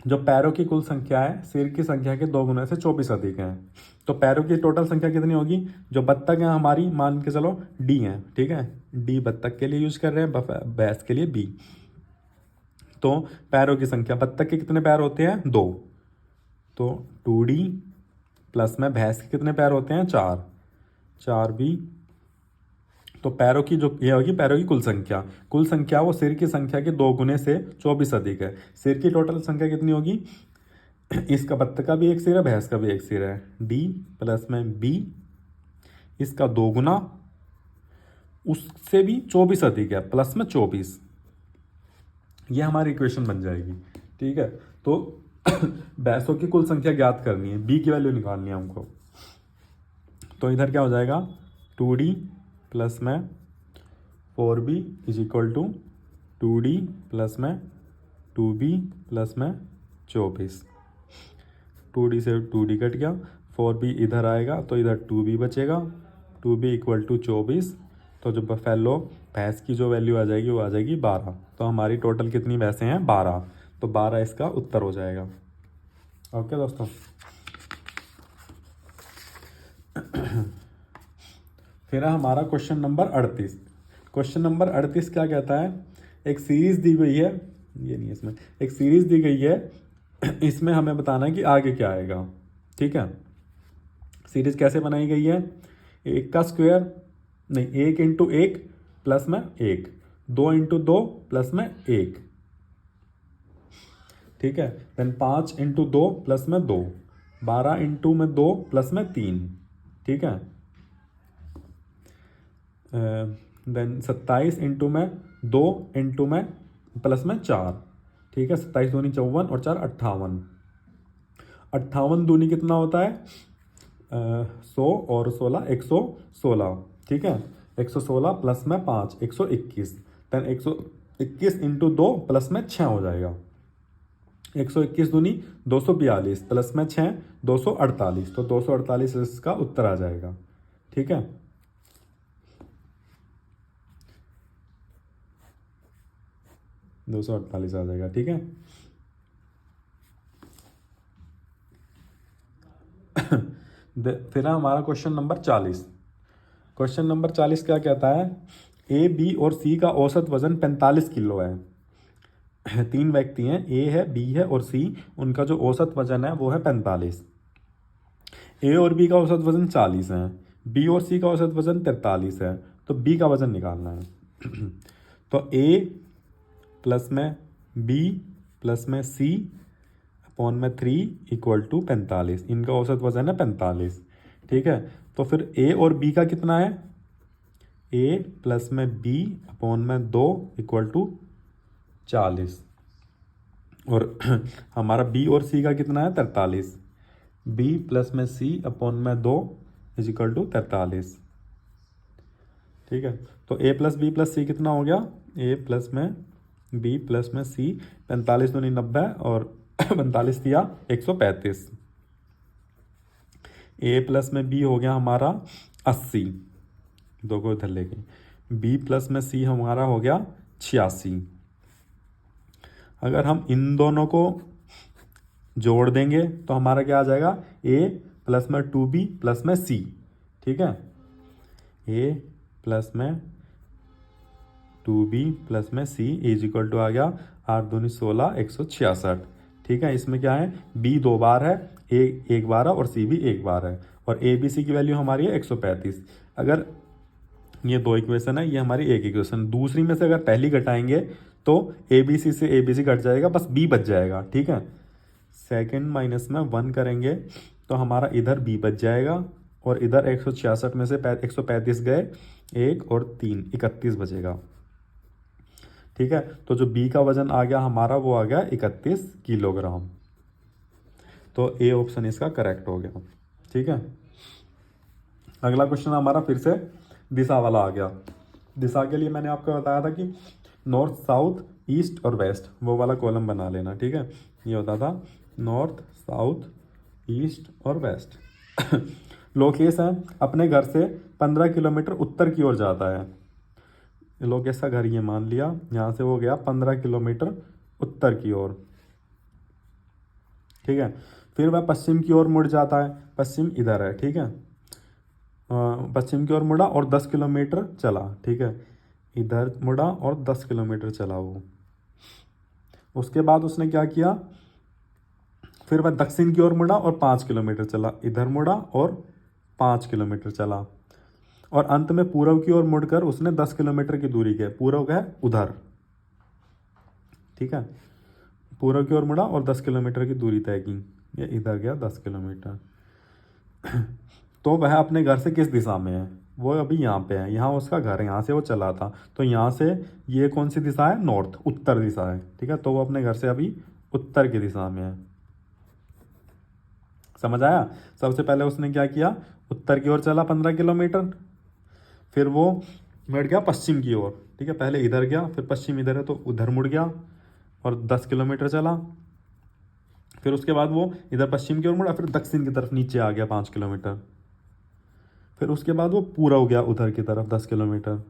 जो पैरों की कुल संख्या है सिर की संख्या के 2 गुने से 24 अधिक है, तो पैरों की टोटल संख्या कितनी होगी? जो बत्तख है हमारी, मान के चलो डी है। ठीक है, डी बत्तख के लिए यूज कर रहे हैं, भैंस के लिए बी। तो पैरों की संख्या, बत्तख के कितने पैर होते हैं? 2, तो 2D प्लस में भैंस के कितने पैर होते हैं? 4, 4B। तो पैरों की जो ये होगी पैरों की कुल संख्या वो सिर की संख्या के 2 गुने से 24 अधिक है। सिर की टोटल संख्या कितनी होगी? इसका बत्तख का भी एक सिर है, भैंस का भी एक सिर है, D प्लस में B, इसका 2 गुना, उससे भी 24 अधिक है, प्लस में 24। ये हमारी इक्वेशन बन जाएगी। ठीक है, तो भैंसों की कुल संख्या ज्ञात करनी है, B की वैल्यू निकालनी है हमको। तो इधर क्या हो जाएगा? 2D प्लस में 4B is equal to 2D plus में 2B प्लस में 24। 2D से 2D कट गया, 4B इधर आएगा तो इधर 2B बचेगा, 2B इक्वल टू 24। तो जो बफेलो भैंस की जो वैल्यू आ जाएगी वो आ जाएगी 12। तो हमारी टोटल कितनी भैंसें हैं? 12। तो 12 इसका उत्तर हो जाएगा। ओके दोस्तों, फिर हमारा क्वेश्चन नंबर 38। क्वेश्चन नंबर 38 क्या कहता है? एक सीरीज दी गई है, ये नहीं, इसमें एक सीरीज दी गई है, इसमें हमें बताना है कि आगे क्या आएगा। ठीक है, सीरीज कैसे बनाई गई है? 1 का स्क्वायर नहीं, 1 इंटू 1 प्लस में 1, 2 इंटू 2 प्लस में 1। ठीक है, देन 5 इंटू 2 प्लस में 2, 12 इंटू में 2 प्लस में 3। ठीक है, देन 27 इंटू में 2 इंटू में प्लस में 4। ठीक है, 27 दूनी 54 और 4 58। 58 दूनी कितना होता है? 100 और 16 116। ठीक है, 116 प्लस में 5 121। देन 121 इंटू 2 प्लस में 6 हो जाएगा। 121 दूनी 242 प्लस में 6 248। तो 248 इसका उत्तर आ जाएगा। ठीक है, दो 248 आ जाएगा। ठीक है, फिर हमारा क्वेश्चन नंबर 40। क्वेश्चन नंबर 40 क्या कहता है? ए, बी और सी का औसत वजन 45 किलो है। 3 व्यक्ति हैं, ए है, बी है और सी, उनका जो औसत वजन है वो है 45। ए और बी का औसत वजन 40 है, बी और सी का औसत वजन 43 है, तो बी का वजन निकालना है। तो ए प्लस में बी प्लस में सी अपॉन में 3 इक्वल टू 45। इनका औसत वजन है 45। ठीक है, तो फिर ए और बी का कितना है? ए प्लस में बी अपॉन में 2 इक्वल टू 40। और हमारा बी और सी का कितना है? 43। बी प्लस में सी अपॉन में 2 इज इक्वल टू 43। ठीक है, तो ए प्लस बी प्लस सी कितना हो गया? ए प्लस में बी प्लस में सी, 45 दूनी 90 और 45 दिया 135। ए प्लस में बी हो गया हमारा 80, 2 को इधर लेके। बी प्लस में सी हमारा हो गया 86। अगर हम इन दोनों को जोड़ देंगे तो हमारा क्या आ जाएगा? ए प्लस में 2b प्लस में सी। ठीक है, ए प्लस में 2b प्लस में सी इज इक्वल टू आ गया 8 दूनी 16 166। ठीक है, इसमें क्या है? b 2 बार है, a 1 बार है और c भी 1 बार है, और a b c की वैल्यू हमारी है 135। अगर ये 2 इक्वेशन है, ये हमारी एक इक्वेशन। दूसरी में से अगर पहली घटाएंगे तो ए बी सी से ए बी सी घट जाएगा, बस b बच जाएगा। ठीक है, सेकेंड माइनस में 1 करेंगे तो हमारा इधर b बच जाएगा और इधर 166 में से 135 गए, 1 और 3, 31 बचेगा। ठीक है, तो जो b का वजन आ गया हमारा वो आ गया 31 किलोग्राम। तो ए ऑप्शन इसका करेक्ट हो गया। ठीक है, अगला क्वेश्चन हमारा फिर से दिशा वाला आ गया। दिशा के लिए मैंने आपको बताया था कि नॉर्थ, साउथ, ईस्ट और वेस्ट, वो वाला कॉलम बना लेना। ठीक है, ये होता था नॉर्थ, साउथ, ईस्ट और वेस्ट। लोकेश है अपने घर से 15 किलोमीटर उत्तर की ओर जाता है। लोकेश का घर ये मान लिया, यहाँ से वो गया 15 किलोमीटर उत्तर की ओर। ठीक है, फिर वह पश्चिम की ओर मुड़ जाता है, पश्चिम इधर है। ठीक है, पश्चिम की ओर मुड़ा और 10 किलोमीटर चला। ठीक है, इधर मुड़ा और 10 किलोमीटर चला वो। उसके बाद उसने क्या किया, फिर वह दक्षिण की ओर मुड़ा और 5 किलोमीटर चला, इधर मुड़ा और 5 किलोमीटर चला, और अंत में पूर्व की ओर मुड़कर उसने 10 किलोमीटर की दूरी की। पूर्व है उधर। ठीक है, पूर्व की ओर मुड़ा और 10 किलोमीटर की दूरी तय की। ये इधर गया 10 किलोमीटर। तो वह अपने घर से किस दिशा में है, वो अभी यहाँ पे है, यहाँ उसका घर है, यहाँ से वो चला था, तो यहाँ से ये कौन सी दिशा है, नॉर्थ, उत्तर दिशा है। ठीक है, तो वो अपने घर से अभी उत्तर की दिशा में है। समझ आया। सबसे पहले उसने क्या किया, उत्तर की ओर चला 15 किलोमीटर, फिर वो मुड़ गया पश्चिम की ओर। ठीक है, पहले इधर गया, फिर पश्चिम इधर है तो उधर मुड़ गया और 10 किलोमीटर चला। फिर उसके बाद वो इधर पश्चिम की ओर मुड़ा, फिर दक्षिण की तरफ नीचे आ गया 5 किलोमीटर। फिर उसके बाद वो पूरा हो गया उधर की तरफ 10 किलोमीटर।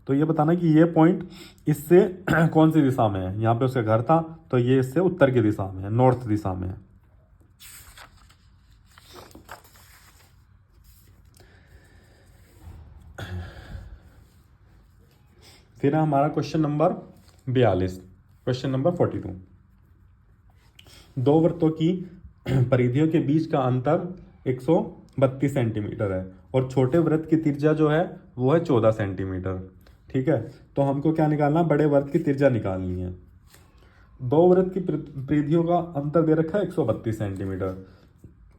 तो ये बताना कि ये पॉइंट इससे कौन सी दिशा में है। यहाँ पे उसका घर था तो ये इससे उत्तर की दिशा में है, नॉर्थ दिशा में है। फिर है हमारा क्वेश्चन नंबर 42, क्वेश्चन नंबर 42। दो वृत्तों की परिधियों के बीच का अंतर 132 सेंटीमीटर है और छोटे वृत्त की त्रिज्या जो है वो है 14 सेंटीमीटर। ठीक है, तो हमको क्या निकालना, बड़े वृत्त की त्रिज्या निकालनी है। दो वृत्त की परिधियों का अंतर दे रखा है 132 सेंटीमीटर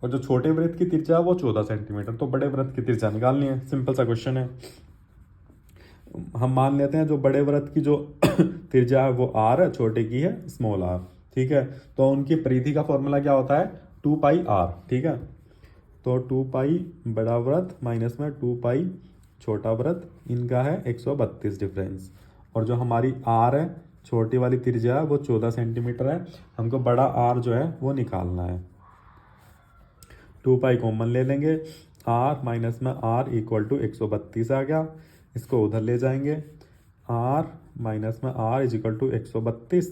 और जो छोटे वृत्त की त्रिज्या है वो 14 सेंटीमीटर। तो बड़े वृत्त की त्रिज्या निकालनी है, सिंपल सा क्वेश्चन है। हम मान लेते हैं जो बड़े वृत्त की जो त्रिज्या है वो आर है, छोटे की है स्मॉल आर। ठीक है, तो उनकी परिधि का फॉर्मूला क्या होता है, 2 पाई आर। ठीक है, तो 2 पाई बड़ा वृत्त माइनस में 2 पाई छोटा वृत्त, इनका है 132 डिफरेंस। और जो हमारी आर है, छोटी वाली त्रिज्या है वो 14 सेंटीमीटर है, हमको बड़ा आर जो है वो निकालना है। 2 पाई कॉमन ले लेंगे, आर माइनस में आर इक्वल टू 132 आ गया। इसको उधर ले जाएंगे, आर माइनस में r is equal to 132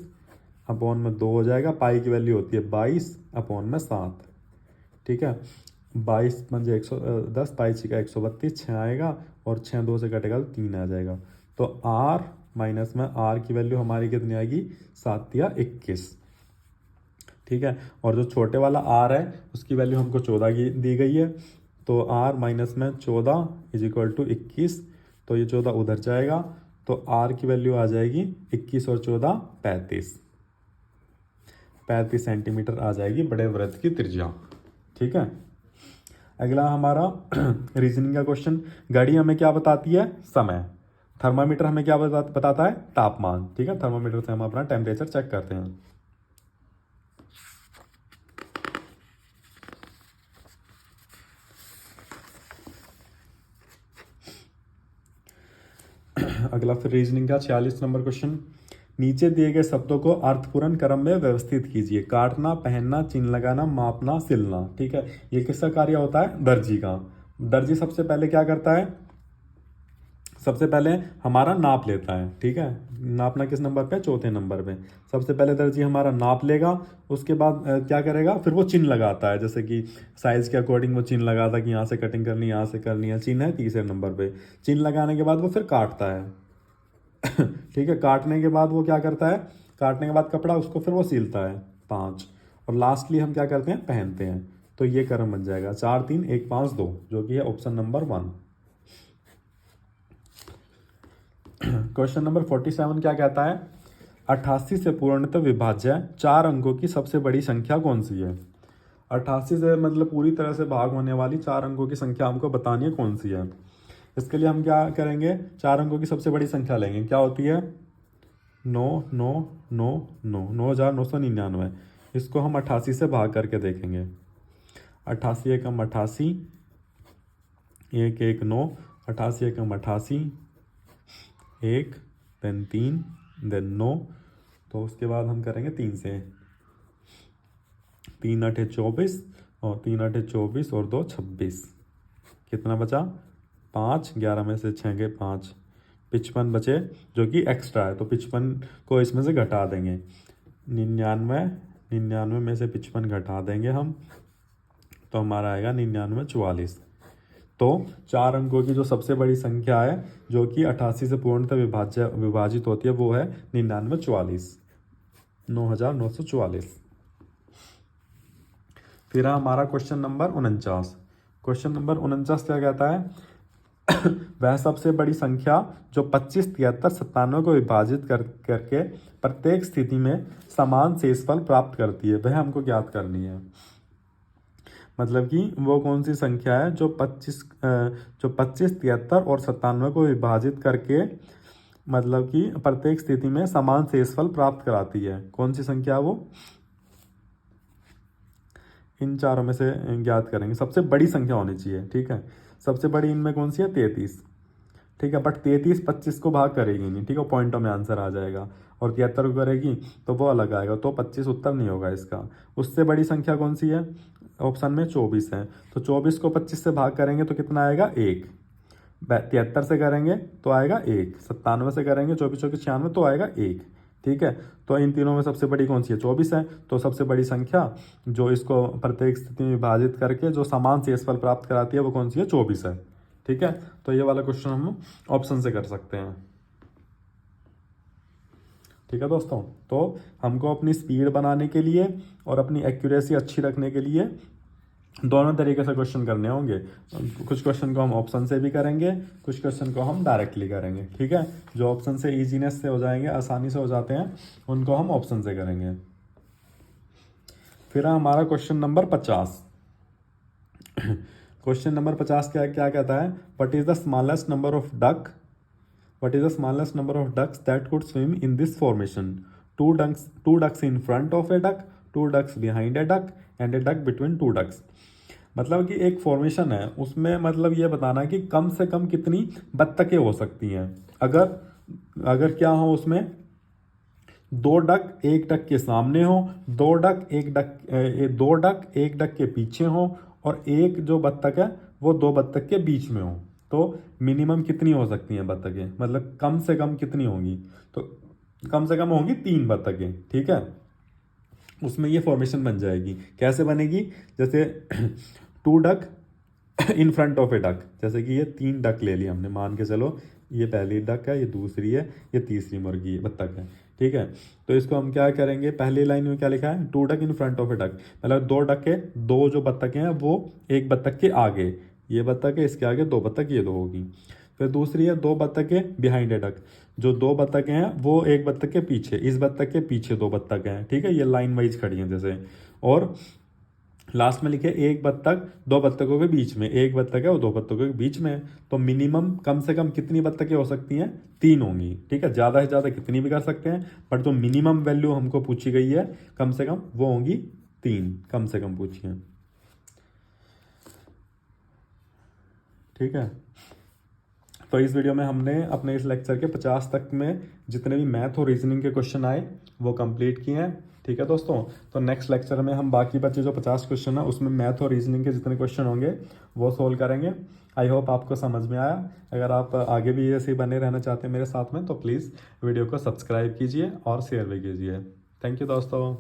upon में 2 हो जाएगा। पाई की वैल्यू होती है 22 अपॉन में 7। ठीक है, 22 पंजे 110, पाई छिका 132, 6 आएगा और 6 2 से कटेगा तो 3 आ जाएगा। तो आर माइनस में आर की वैल्यू हमारी कितनी आएगी, 7 या 21। ठीक है, और जो छोटे वाला आर है उसकी वैल्यू हमको 14 की दी गई है, तो आर माइनस में 14 इज इक्वल टू 21। तो ये 14 उधर जाएगा तो आर की वैल्यू आ जाएगी 21 और 14 35 सेंटीमीटर आ जाएगी बड़े वृत्त की त्रिज्या। ठीक है, अगला हमारा रीजनिंग का क्वेश्चन। घड़ी हमें क्या बताती है, समय। थर्मामीटर हमें क्या बताता है, तापमान। ठीक है, थर्मामीटर से हम अपना टेम्परेचर चेक करते हैं। अगला फिर रीजनिंग का 46 नंबर क्वेश्चन। नीचे दिए गए शब्दों को अर्थपूर्ण क्रम में व्यवस्थित कीजिए। काटना, पहनना, चिन्ह लगाना, मापना, सिलना। ठीक है, ये किसका कार्य होता है, दर्जी का। दर्जी सबसे पहले क्या करता है, सबसे पहले हमारा नाप लेता है। ठीक है, नापना किस नंबर पे, चौथे नंबर पे। सबसे पहले दर्जी हमारा नाप लेगा, उसके बाद क्या करेगा, फिर वो चिन्ह लगाता है। जैसे कि साइज के अकॉर्डिंग वो चिन्ह लगाता है कि यहाँ से कटिंग करनी, यहाँ से करनी है, चिन्ह है तीसरे नंबर पे। चिन्ह लगाने के बाद वो फिर काटता है। ठीक है, काटने के बाद वो क्या करता है, काटने के बाद कपड़ा उसको फिर वो सिलता है 5, और लास्टली हम क्या करते हैं, पहनते हैं। तो ये क्रम बन जाएगा 4 3 1 5 2, जो कि है ऑप्शन नंबर 1। क्वेश्चन नंबर 47 क्या कहता है, 88 से पूर्णतः विभाज्य 4 अंकों की सबसे बड़ी संख्या कौन सी है। 88 से मतलब पूरी तरह से भाग होने वाली 4 अंकों की संख्या हमको बतानी है कौन सी है। इसके लिए हम क्या करेंगे, 4 अंकों की सबसे बड़ी संख्या लेंगे, क्या होती है 9,9,9,9,9,999। इसको हम 88 से भाग करके देखेंगे। 88 एकम 88, 119, 88 एकम 88, 1 देन 3 देन 9। तो उसके बाद हम करेंगे 3 से, 3 8 24 और 3 8 24 और 2 26। कितना बचा 5, 11 में से 6 गए 5, 55 बचे जो कि एक्स्ट्रा है, तो 55 को इसमें से घटा देंगे। 99 में से 55 घटा देंगे हम, तो हमारा आएगा 99,44। तो 4 अंकों की जो सबसे बड़ी संख्या है जो कि 88 से पूर्णतः विभाजित होती है वो है 99,44, 9,944। फिर हमारा क्वेश्चन नंबर 49। क्वेश्चन नंबर 49 क्या कहता है वह सबसे बड़ी संख्या जो 25, 73, 97 को विभाजित करके प्रत्येक स्थिति में समान शेषफल प्राप्त करती है, वह हमको ज्ञात करनी है। मतलब कि वो कौन सी संख्या है जो 25, 73 और 97 को विभाजित करके मतलब कि प्रत्येक स्थिति में समान शेषफल प्राप्त कराती है, कौन सी संख्या वो, इन चारों में से ज्ञात करेंगे। सबसे बड़ी संख्या होनी चाहिए, ठीक है। सबसे बड़ी इनमें कौन सी है 33, ठीक है। बट 33 25 को भाग करेगी नहीं, ठीक है, पॉइंटों में आंसर आ जाएगा। और 73 को करेगी तो वो अलग आएगा, तो 25 उत्तर नहीं होगा इसका। उससे बड़ी संख्या कौन सी है, ऑप्शन में 24 है। तो 24 को 25 से भाग करेंगे तो कितना आएगा 1, 73 से करेंगे तो आएगा 1, 97 से करेंगे 24 चौके 96 तो आएगा 1, ठीक है। तो इन तीनों में सबसे बड़ी कौन सी है 24 है। तो सबसे बड़ी संख्या जो इसको प्रत्येक स्थिति में विभाजित करके जो समान शेषफल प्राप्त कराती है वो कौन सी है 24 है, ठीक है। तो ये वाला क्वेश्चन हम ऑप्शन से कर सकते हैं, ठीक है दोस्तों। तो हमको अपनी स्पीड बनाने के लिए और अपनी एक्यूरेसी अच्छी रखने के लिए दोनों तरीके से क्वेश्चन करने होंगे। कुछ क्वेश्चन को हम ऑप्शन से भी करेंगे, कुछ क्वेश्चन को हम डायरेक्टली करेंगे, ठीक है। जो ऑप्शन से इजीनेस से हो जाएंगे, आसानी से हो जाते हैं, उनको हम ऑप्शन से करेंगे। फिर हमारा क्वेश्चन नंबर 50। क्वेश्चन नंबर 50 क्या कहता है, what is the smallest number of duck, what is the smallest number of ducks that could swim in this formation, two ducks in front of a duck, 2 ducks behind a duck and a duck between 2 ducks. मतलब कि एक फॉर्मेशन है, उसमें मतलब ये बताना कि कम से कम कितनी बत्तखें हो सकती हैं। अगर क्या हो उसमें 2 डक एक डक के सामने हो, 2 डक एक डक के पीछे हो और एक जो बत्तख है वो 2 बत्तख के बीच में हो, तो मिनिमम कितनी हो सकती हैं बत्तखें, मतलब कम से कम कितनी होंगी, तो कम से कम होंगी 3 बत्तखें, ठीक है। उसमें ये फॉर्मेशन बन जाएगी। कैसे बनेगी, जैसे 2 duck in front of a duck, जैसे कि ये 3 डक ले लिया हमने, मान के चलो ये पहली डक है, ये दूसरी है, ये तीसरी मुर्गी बत्तख है, ठीक है। तो इसको हम क्या करेंगे, पहली लाइन में क्या लिखा है 2 duck in front of a duck, मतलब 2 डक के 2 जो बत्तखें हैं वो एक बत्तख के आगे, ये बत्तख है, इसके आगे 2 बत्तख, ये 2 होगी। फिर दूसरी है 2 बत्तखें बिहाइंड ए डक, जो 2 बत्तखें हैं वो एक बत्तख के पीछे, इस बत्तख के पीछे 2 बत्तख हैं, ठीक है, ये लाइन वाइज खड़ी हैं जैसे। और लास्ट में लिखे एक बत्तख 2 बत्तखों के बीच में, एक बत्तख है वो 2 बत्तखों के बीच में, तो मिनिमम कम से कम कितनी बत्तखें हो सकती हैं, 3 होंगी, ठीक है। ज़्यादा से ज़्यादा कितनी भी कर सकते हैं, बट जो मिनिमम वैल्यू हमको पूछी गई है कम से कम वो होंगी 3, कम से कम पूछी है, ठीक है। तो इस वीडियो में हमने अपने इस लेक्चर के 50 तक में जितने भी मैथ और रीजनिंग के क्वेश्चन आए वो कंप्लीट किए हैं, ठीक है दोस्तों। तो नेक्स्ट लेक्चर में हम बाकी बचे जो 50 क्वेश्चन है उसमें मैथ और रीजनिंग के जितने क्वेश्चन होंगे वो सोल्व करेंगे। आई होप आपको समझ में आया। अगर आप आगे भी ऐसे ही बने रहना चाहते हैं मेरे साथ में तो प्लीज़ वीडियो को सब्सक्राइब कीजिए और शेयर भी कीजिए। थैंक यू दोस्तों।